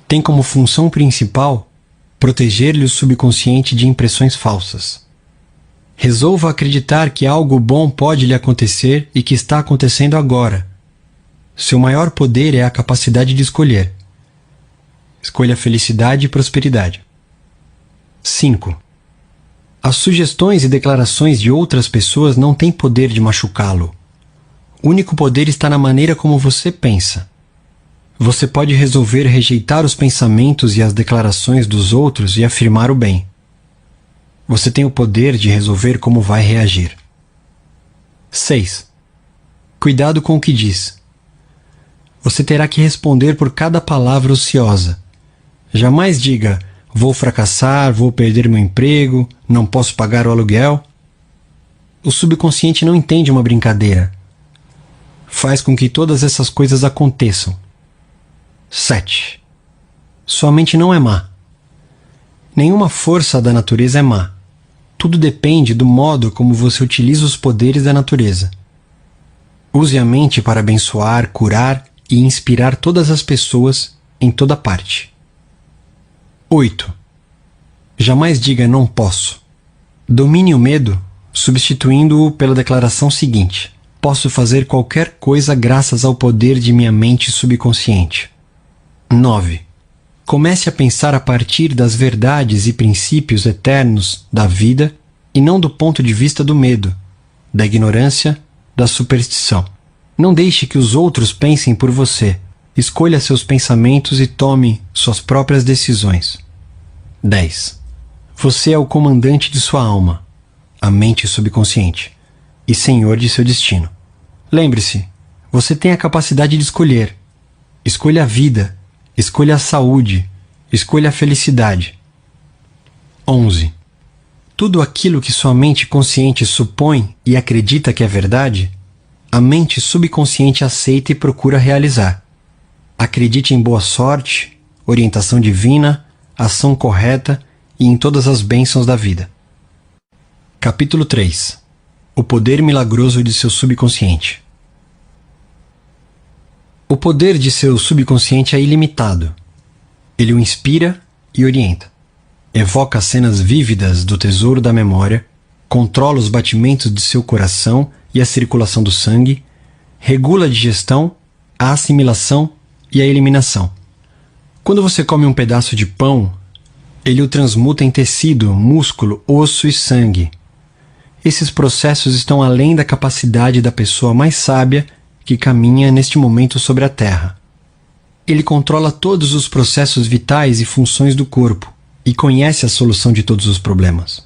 Tem como função principal proteger-lhe o subconsciente de impressões falsas. Resolva acreditar que algo bom pode lhe acontecer e que está acontecendo agora. Seu maior poder é a capacidade de escolher. Escolha felicidade e prosperidade. 5. As sugestões e declarações de outras pessoas não têm poder de machucá-lo. O único poder está na maneira como você pensa. Você pode resolver rejeitar os pensamentos e as declarações dos outros e afirmar o bem. Você tem o poder de resolver como vai reagir. 6. Cuidado com o que diz. Você terá que responder por cada palavra ociosa. Jamais diga: vou fracassar, vou perder meu emprego, não posso pagar o aluguel. O subconsciente não entende uma brincadeira. Faz com que todas essas coisas aconteçam. 7. Sua mente não é má. Nenhuma força da natureza é má. Tudo depende do modo como você utiliza os poderes da natureza. Use a mente para abençoar, curar e inspirar todas as pessoas em toda parte. 8. Jamais diga não posso. Domine o medo, substituindo-o pela declaração seguinte: posso fazer qualquer coisa graças ao poder de minha mente subconsciente. 9. Comece a pensar a partir das verdades e princípios eternos da vida e não do ponto de vista do medo, da ignorância, da superstição. Não deixe que os outros pensem por você. Escolha seus pensamentos e tome suas próprias decisões. 10. Você é o comandante de sua alma, a mente subconsciente, e senhor de seu destino. Lembre-se, você tem a capacidade de escolher. Escolha a vida, escolha a saúde, escolha a felicidade. 11. Tudo aquilo que sua mente consciente supõe e acredita que é verdade, a mente subconsciente aceita e procura realizar. Acredite em boa sorte, orientação divina, ação correta e em todas as bênçãos da vida. Capítulo 3. O poder milagroso de seu subconsciente. O poder de seu subconsciente é ilimitado. Ele o inspira e orienta. Evoca cenas vívidas do tesouro da memória, controla os batimentos de seu coração e a circulação do sangue, regula a digestão, a assimilação e a eliminação. Quando você come um pedaço de pão, ele o transmuta em tecido, músculo, osso e sangue. Esses processos estão além da capacidade da pessoa mais sábia que caminha neste momento sobre a Terra. Ele controla todos os processos vitais e funções do corpo e conhece a solução de todos os problemas.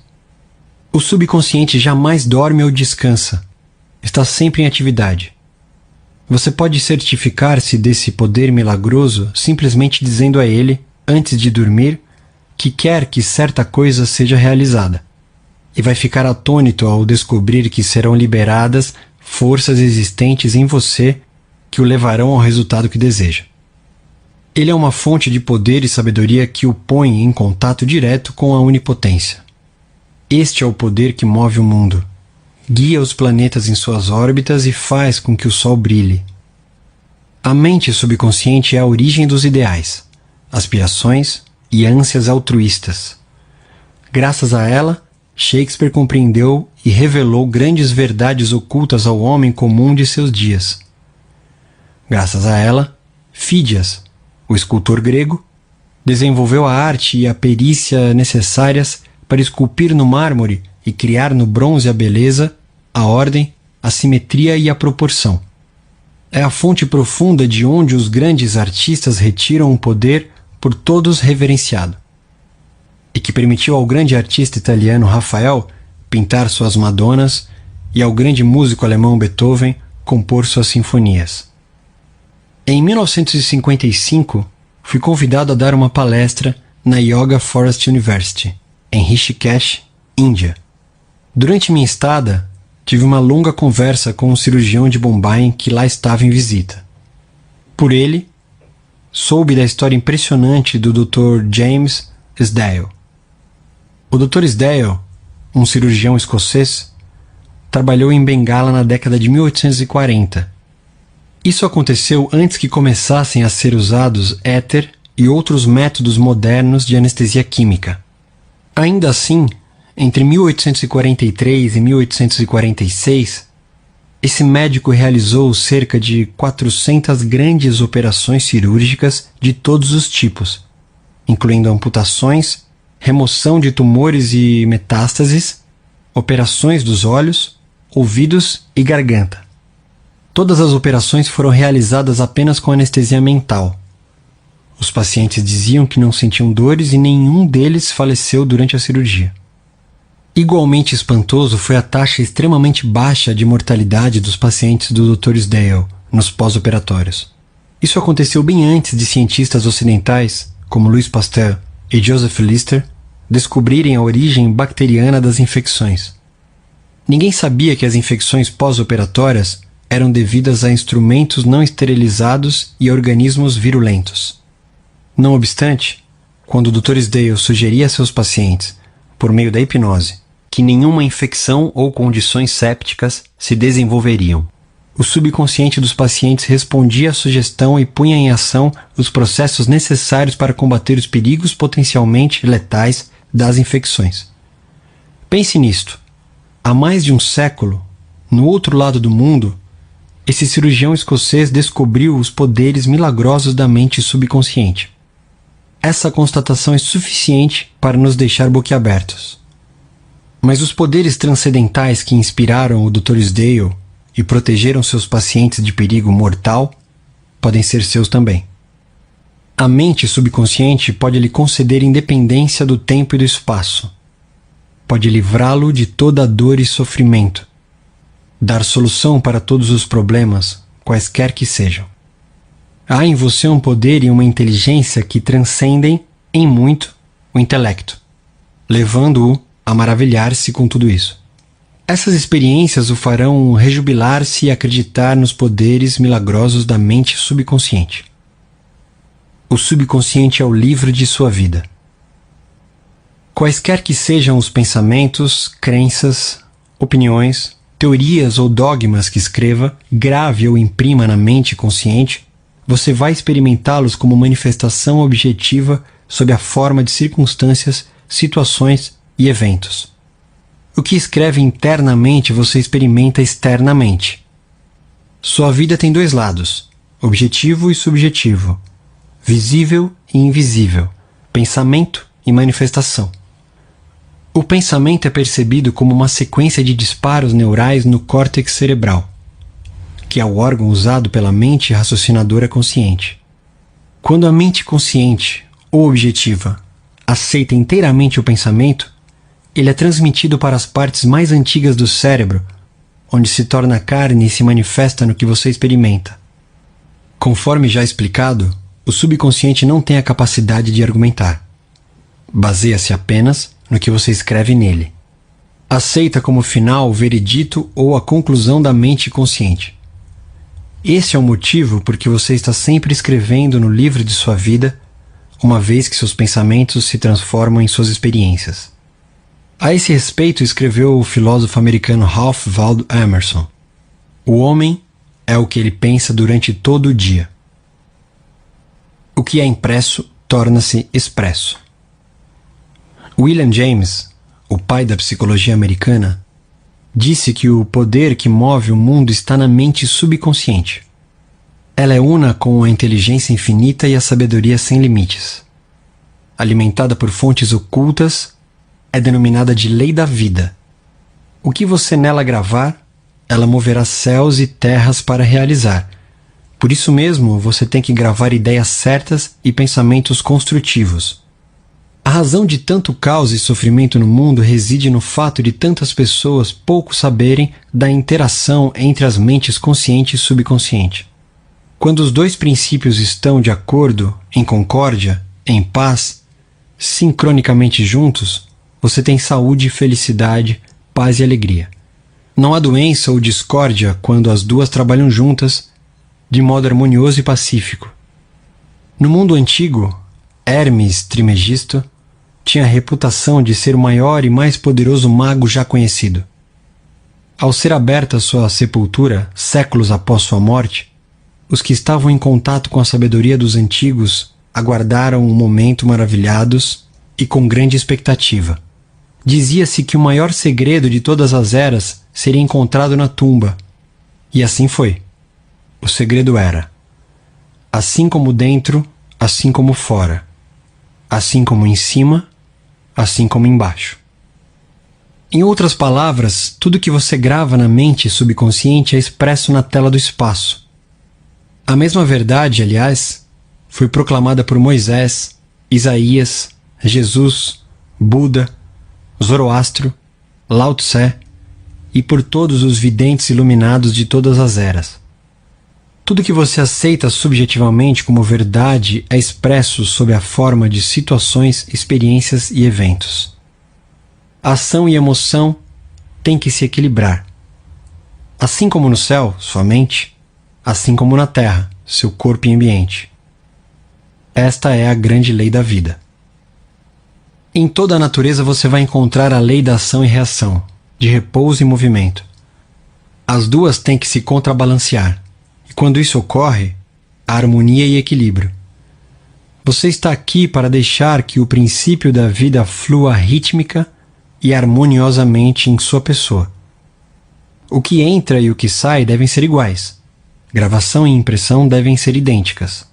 O subconsciente jamais dorme ou descansa. Está sempre em atividade. Você pode certificar-se desse poder milagroso simplesmente dizendo a ele, antes de dormir, que quer que certa coisa seja realizada. E vai ficar atônito ao descobrir que serão liberadas forças existentes em você que o levarão ao resultado que deseja. Ele é uma fonte de poder e sabedoria que o põe em contato direto com a onipotência. Este é o poder que move o mundo. Guia os planetas em suas órbitas e faz com que o Sol brilhe. A mente subconsciente é a origem dos ideais, aspirações e ânsias altruístas. Graças a ela, Shakespeare compreendeu e revelou grandes verdades ocultas ao homem comum de seus dias. Graças a ela, Fídias, o escultor grego, desenvolveu a arte e a perícia necessárias para esculpir no mármore e criar no bronze a beleza, a ordem, a simetria e a proporção. É a fonte profunda de onde os grandes artistas retiram o poder por todos reverenciado, e que permitiu ao grande artista italiano Rafael pintar suas Madonas e ao grande músico alemão Beethoven compor suas sinfonias. Em 1955, fui convidado a dar uma palestra na Yoga Forest University, em Rishikesh, Índia. Durante minha estada, tive uma longa conversa com um cirurgião de Bombay que lá estava em visita. Por ele, soube da história impressionante do Dr. James Sdale. O Dr. Sdale, um cirurgião escocês, trabalhou em Bengala na década de 1840. Isso aconteceu antes que começassem a ser usados éter e outros métodos modernos de anestesia química. Ainda assim, entre 1843 e 1846, esse médico realizou cerca de 400 grandes operações cirúrgicas de todos os tipos, incluindo amputações, remoção de tumores e metástases, operações dos olhos, ouvidos e garganta. Todas as operações foram realizadas apenas com anestesia mental. Os pacientes diziam que não sentiam dores e nenhum deles faleceu durante a cirurgia. Igualmente espantoso foi a taxa extremamente baixa de mortalidade dos pacientes do Dr. Sdale nos pós-operatórios. Isso aconteceu bem antes de cientistas ocidentais, como Louis Pasteur e Joseph Lister, descobrirem a origem bacteriana das infecções. Ninguém sabia que as infecções pós-operatórias eram devidas a instrumentos não esterilizados e a organismos virulentos. Não obstante, quando o Dr. Sdale sugeria a seus pacientes, por meio da hipnose, que nenhuma infecção ou condições sépticas se desenvolveriam, o subconsciente dos pacientes respondia à sugestão e punha em ação os processos necessários para combater os perigos potencialmente letais das infecções. Pense nisto. Há mais de um século, no outro lado do mundo, esse cirurgião escocês descobriu os poderes milagrosos da mente subconsciente. Essa constatação é suficiente para nos deixar boquiabertos. Mas os poderes transcendentais que inspiraram o Dr. Sdale e protegeram seus pacientes de perigo mortal podem ser seus também. A mente subconsciente pode lhe conceder independência do tempo e do espaço. Pode livrá-lo de toda dor e sofrimento. Dar solução para todos os problemas, quaisquer que sejam. Há em você um poder e uma inteligência que transcendem, em muito, o intelecto, levando-o a maravilhar-se com tudo isso. Essas experiências o farão rejubilar-se e acreditar nos poderes milagrosos da mente subconsciente. O subconsciente é o livro de sua vida. Quaisquer que sejam os pensamentos, crenças, opiniões, teorias ou dogmas que escreva, grave ou imprima na mente consciente, você vai experimentá-los como manifestação objetiva sob a forma de circunstâncias, situações e eventos. O que escreve internamente você experimenta externamente. Sua vida tem dois lados, objetivo e subjetivo, visível e invisível, pensamento e manifestação. O pensamento é percebido como uma sequência de disparos neurais no córtex cerebral, que é o órgão usado pela mente raciocinadora consciente. Quando a mente consciente, ou objetiva, aceita inteiramente o pensamento, ele é transmitido para as partes mais antigas do cérebro, onde se torna carne e se manifesta no que você experimenta. Conforme já explicado, o subconsciente não tem a capacidade de argumentar. Baseia-se apenas no que você escreve nele. Aceita como final o veredito ou a conclusão da mente consciente. Esse é o motivo por que você está sempre escrevendo no livro de sua vida, uma vez que seus pensamentos se transformam em suas experiências. A esse respeito escreveu o filósofo americano Ralph Waldo Emerson: o homem é o que ele pensa durante todo o dia. O que é impresso torna-se expresso. William James, o pai da psicologia americana, disse que o poder que move o mundo está na mente subconsciente. Ela é una com a inteligência infinita e a sabedoria sem limites. Alimentada por fontes ocultas, é denominada de lei da vida. O que você nela gravar, ela moverá céus e terras para realizar. Por isso mesmo, você tem que gravar ideias certas e pensamentos construtivos. A razão de tanto caos e sofrimento no mundo reside no fato de tantas pessoas pouco saberem da interação entre as mentes consciente e subconsciente. Quando os dois princípios estão de acordo, em concórdia, em paz, sincronicamente juntos, você tem saúde, felicidade, paz e alegria. Não há doença ou discórdia quando as duas trabalham juntas, de modo harmonioso e pacífico. No mundo antigo, Hermes Trismegisto tinha a reputação de ser o maior e mais poderoso mago já conhecido. Ao ser aberta sua sepultura, séculos após sua morte, os que estavam em contato com a sabedoria dos antigos aguardaram um momento maravilhados e com grande expectativa. Dizia-se que o maior segredo de todas as eras seria encontrado na tumba. E assim foi. O segredo era: assim como dentro, assim como fora. Assim como em cima, assim como embaixo. Em outras palavras, tudo que você grava na mente subconsciente é expresso na tela do espaço. A mesma verdade, aliás, foi proclamada por Moisés, Isaías, Jesus, Buda, Zoroastro, Lao Tse e por todos os videntes iluminados de todas as eras. Tudo que você aceita subjetivamente como verdade é expresso sob a forma de situações, experiências e eventos. A ação e emoção têm que se equilibrar. Assim como no céu, sua mente, assim como na terra, seu corpo e ambiente. Esta é a grande lei da vida. Em toda a natureza você vai encontrar a lei da ação e reação, de repouso e movimento. As duas têm que se contrabalancear, e quando isso ocorre, há harmonia e equilíbrio. Você está aqui para deixar que o princípio da vida flua rítmica e harmoniosamente em sua pessoa. O que entra e o que sai devem ser iguais. Gravação e impressão devem ser idênticas.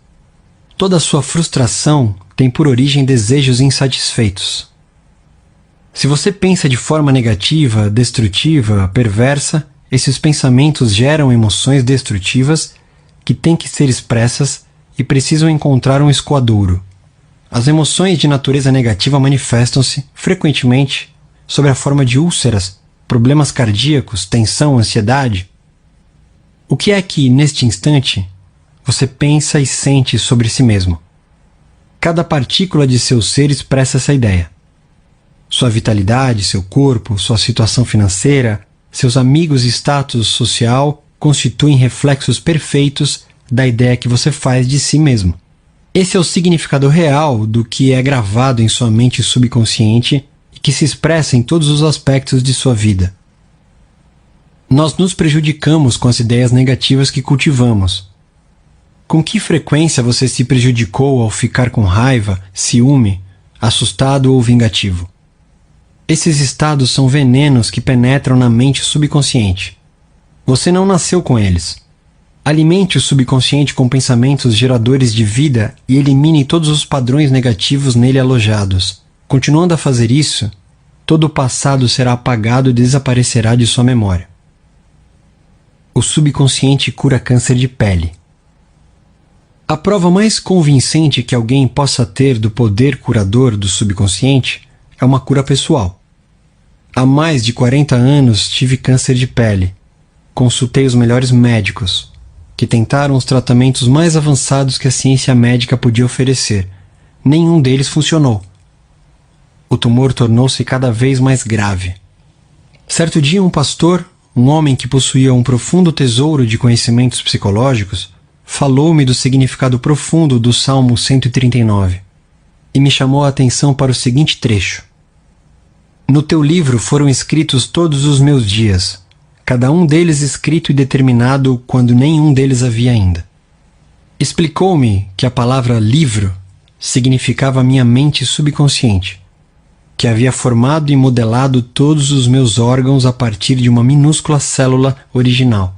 Toda sua frustração tem por origem desejos insatisfeitos. Se você pensa de forma negativa, destrutiva, perversa, esses pensamentos geram emoções destrutivas que têm que ser expressas e precisam encontrar um escoadouro. As emoções de natureza negativa manifestam-se, frequentemente, sob a forma de úlceras, problemas cardíacos, tensão, ansiedade. O que é que, neste instante, você pensa e sente sobre si mesmo? Cada partícula de seu ser expressa essa ideia. Sua vitalidade, seu corpo, sua situação financeira, seus amigos e status social constituem reflexos perfeitos da ideia que você faz de si mesmo. Esse é o significado real do que é gravado em sua mente subconsciente e que se expressa em todos os aspectos de sua vida. Nós nos prejudicamos com as ideias negativas que cultivamos. Com que frequência você se prejudicou ao ficar com raiva, ciúme, assustado ou vingativo? Esses estados são venenos que penetram na mente subconsciente. Você não nasceu com eles. Alimente o subconsciente com pensamentos geradores de vida e elimine todos os padrões negativos nele alojados. Continuando a fazer isso, todo o passado será apagado e desaparecerá de sua memória. O subconsciente cura câncer de pele. A prova mais convincente que alguém possa ter do poder curador do subconsciente é uma cura pessoal. Há mais de 40 anos tive câncer de pele. Consultei os melhores médicos, que tentaram os tratamentos mais avançados que a ciência médica podia oferecer. Nenhum deles funcionou. O tumor tornou-se cada vez mais grave. Certo dia, um pastor, um homem que possuía um profundo tesouro de conhecimentos psicológicos, falou-me do significado profundo do Salmo 139 e me chamou a atenção para o seguinte trecho: No teu livro foram escritos todos os meus dias, cada um deles escrito e determinado quando nenhum deles havia ainda. Explicou-me que a palavra livro significava minha mente subconsciente, que havia formado e modelado todos os meus órgãos a partir de uma minúscula célula original,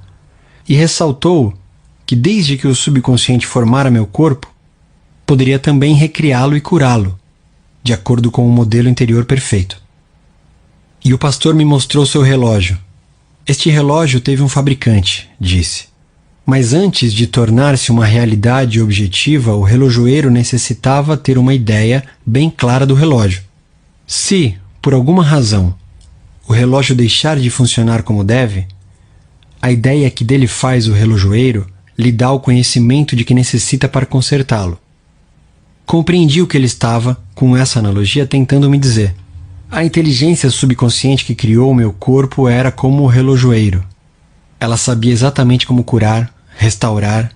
e ressaltou que desde que o subconsciente formara meu corpo, poderia também recriá-lo e curá-lo, de acordo com o modelo interior perfeito. E o pastor me mostrou seu relógio. Este relógio teve um fabricante, disse. Mas antes de tornar-se uma realidade objetiva, o relojoeiro necessitava ter uma ideia bem clara do relógio. Se, por alguma razão, o relógio deixar de funcionar como deve, a ideia que dele faz o relojoeiro lhe dá o conhecimento de que necessita para consertá-lo. Compreendi o que ele estava, com essa analogia, tentando me dizer. A inteligência subconsciente que criou o meu corpo era como o relojoeiro. Ela sabia exatamente como curar, restaurar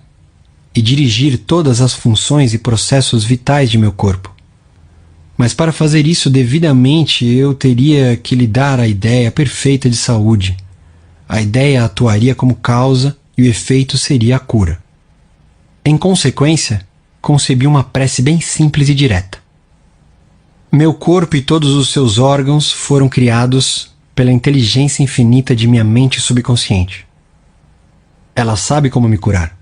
e dirigir todas as funções e processos vitais de meu corpo. Mas para fazer isso devidamente, eu teria que lhe dar a ideia perfeita de saúde. A ideia atuaria como causa e o efeito seria a cura. Em consequência, concebi uma prece bem simples e direta. Meu corpo e todos os seus órgãos foram criados pela inteligência infinita de minha mente subconsciente. Ela sabe como me curar.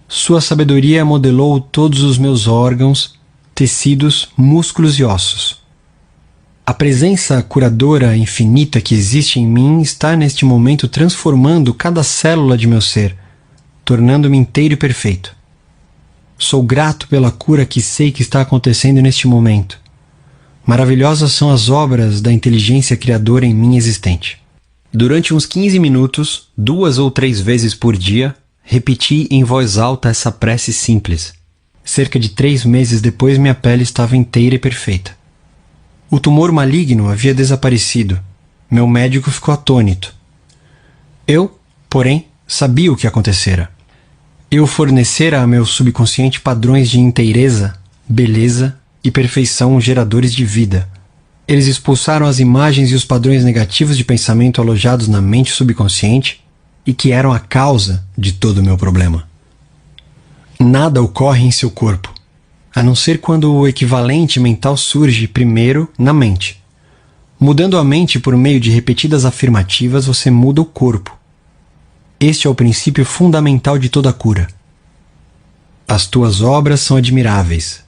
Sua sabedoria modelou todos os meus órgãos, tecidos, músculos e ossos. A presença curadora infinita que existe em mim está neste momento transformando cada célula de meu ser, tornando-me inteiro e perfeito. Sou grato pela cura que sei que está acontecendo neste momento. Maravilhosas são as obras da inteligência criadora em mim existente. Durante uns 15 minutos, 2 ou 3 vezes por dia, repeti em voz alta essa prece simples. Cerca de 3 meses depois, minha pele estava inteira e perfeita. O tumor maligno havia desaparecido. Meu médico ficou atônito. Eu, porém, sabia o que acontecera. Eu fornecera a meu subconsciente padrões de inteireza, beleza e perfeição geradores de vida. Eles expulsaram as imagens e os padrões negativos de pensamento alojados na mente subconsciente e que eram a causa de todo o meu problema. Nada ocorre em seu corpo, a não ser quando o equivalente mental surge primeiro na mente. Mudando a mente por meio de repetidas afirmativas, você muda o corpo. Este é o princípio fundamental de toda cura. As tuas obras são admiráveis,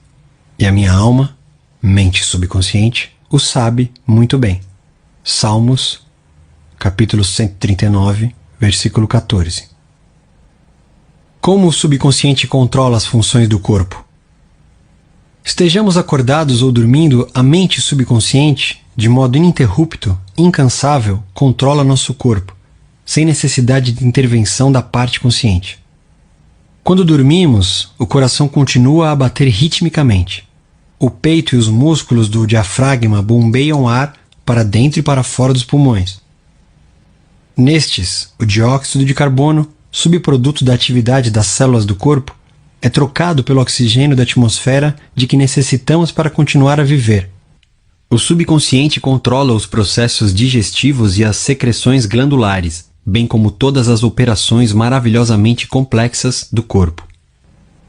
e a minha alma, mente subconsciente, o sabe muito bem. Salmos, capítulo 139, versículo 14. Como o subconsciente controla as funções do corpo? Estejamos acordados ou dormindo, a mente subconsciente, de modo ininterrupto, incansável, controla nosso corpo, sem necessidade de intervenção da parte consciente. Quando dormimos, o coração continua a bater ritmicamente. O peito e os músculos do diafragma bombeiam ar para dentro e para fora dos pulmões. Nestes, o dióxido de carbono, subproduto da atividade das células do corpo, é trocado pelo oxigênio da atmosfera de que necessitamos para continuar a viver. O subconsciente controla os processos digestivos e as secreções glandulares, bem como todas as operações maravilhosamente complexas do corpo.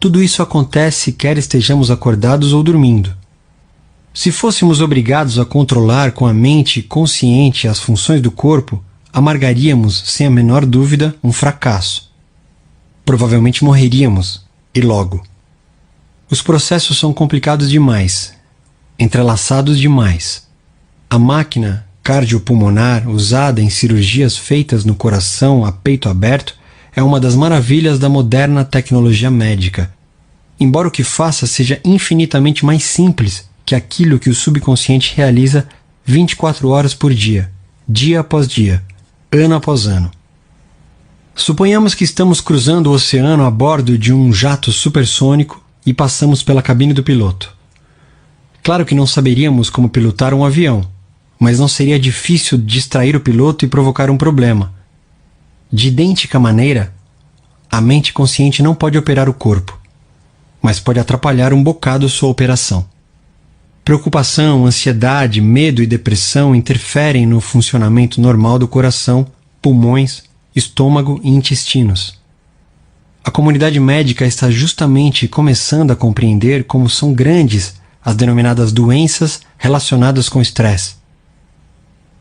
Tudo isso acontece quer estejamos acordados ou dormindo. Se fôssemos obrigados a controlar com a mente consciente as funções do corpo, amargaríamos, sem a menor dúvida, um fracasso. Provavelmente morreríamos, e logo. Os processos são complicados demais, entrelaçados demais. A máquina cardiopulmonar usada em cirurgias feitas no coração a peito aberto é uma das maravilhas da moderna tecnologia médica, embora o que faça seja infinitamente mais simples que aquilo que o subconsciente realiza 24 horas por dia após dia, ano após ano. Suponhamos que estamos cruzando o oceano a bordo de um jato supersônico e passamos pela cabine do piloto. Claro que não saberíamos como pilotar um avião, mas não seria difícil distrair o piloto e provocar um problema. De idêntica maneira, a mente consciente não pode operar o corpo, mas pode atrapalhar um bocado sua operação. Preocupação, ansiedade, medo e depressão interferem no funcionamento normal do coração, pulmões, estômago e intestinos. A comunidade médica está justamente começando a compreender como são grandes as denominadas doenças relacionadas com estresse.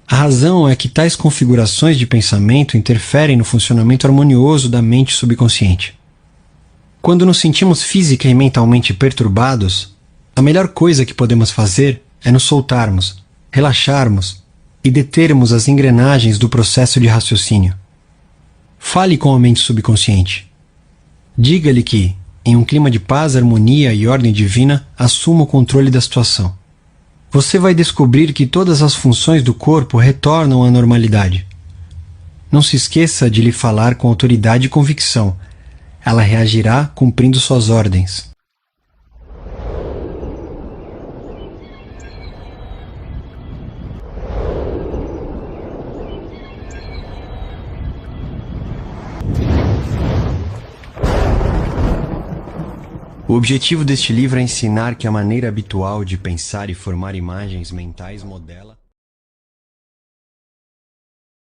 A razão é que tais configurações de pensamento interferem no funcionamento harmonioso da mente subconsciente. Quando nos sentimos física e mentalmente perturbados, a melhor coisa que podemos fazer é nos soltarmos, relaxarmos e determos as engrenagens do processo de raciocínio. Fale com a mente subconsciente. Diga-lhe que, em um clima de paz, harmonia e ordem divina, assuma o controle da situação. Você vai descobrir que todas as funções do corpo retornam à normalidade. Não se esqueça de lhe falar com autoridade e convicção. Ela reagirá cumprindo suas ordens. O objetivo deste livro é ensinar que a maneira habitual de pensar e formar imagens mentais modela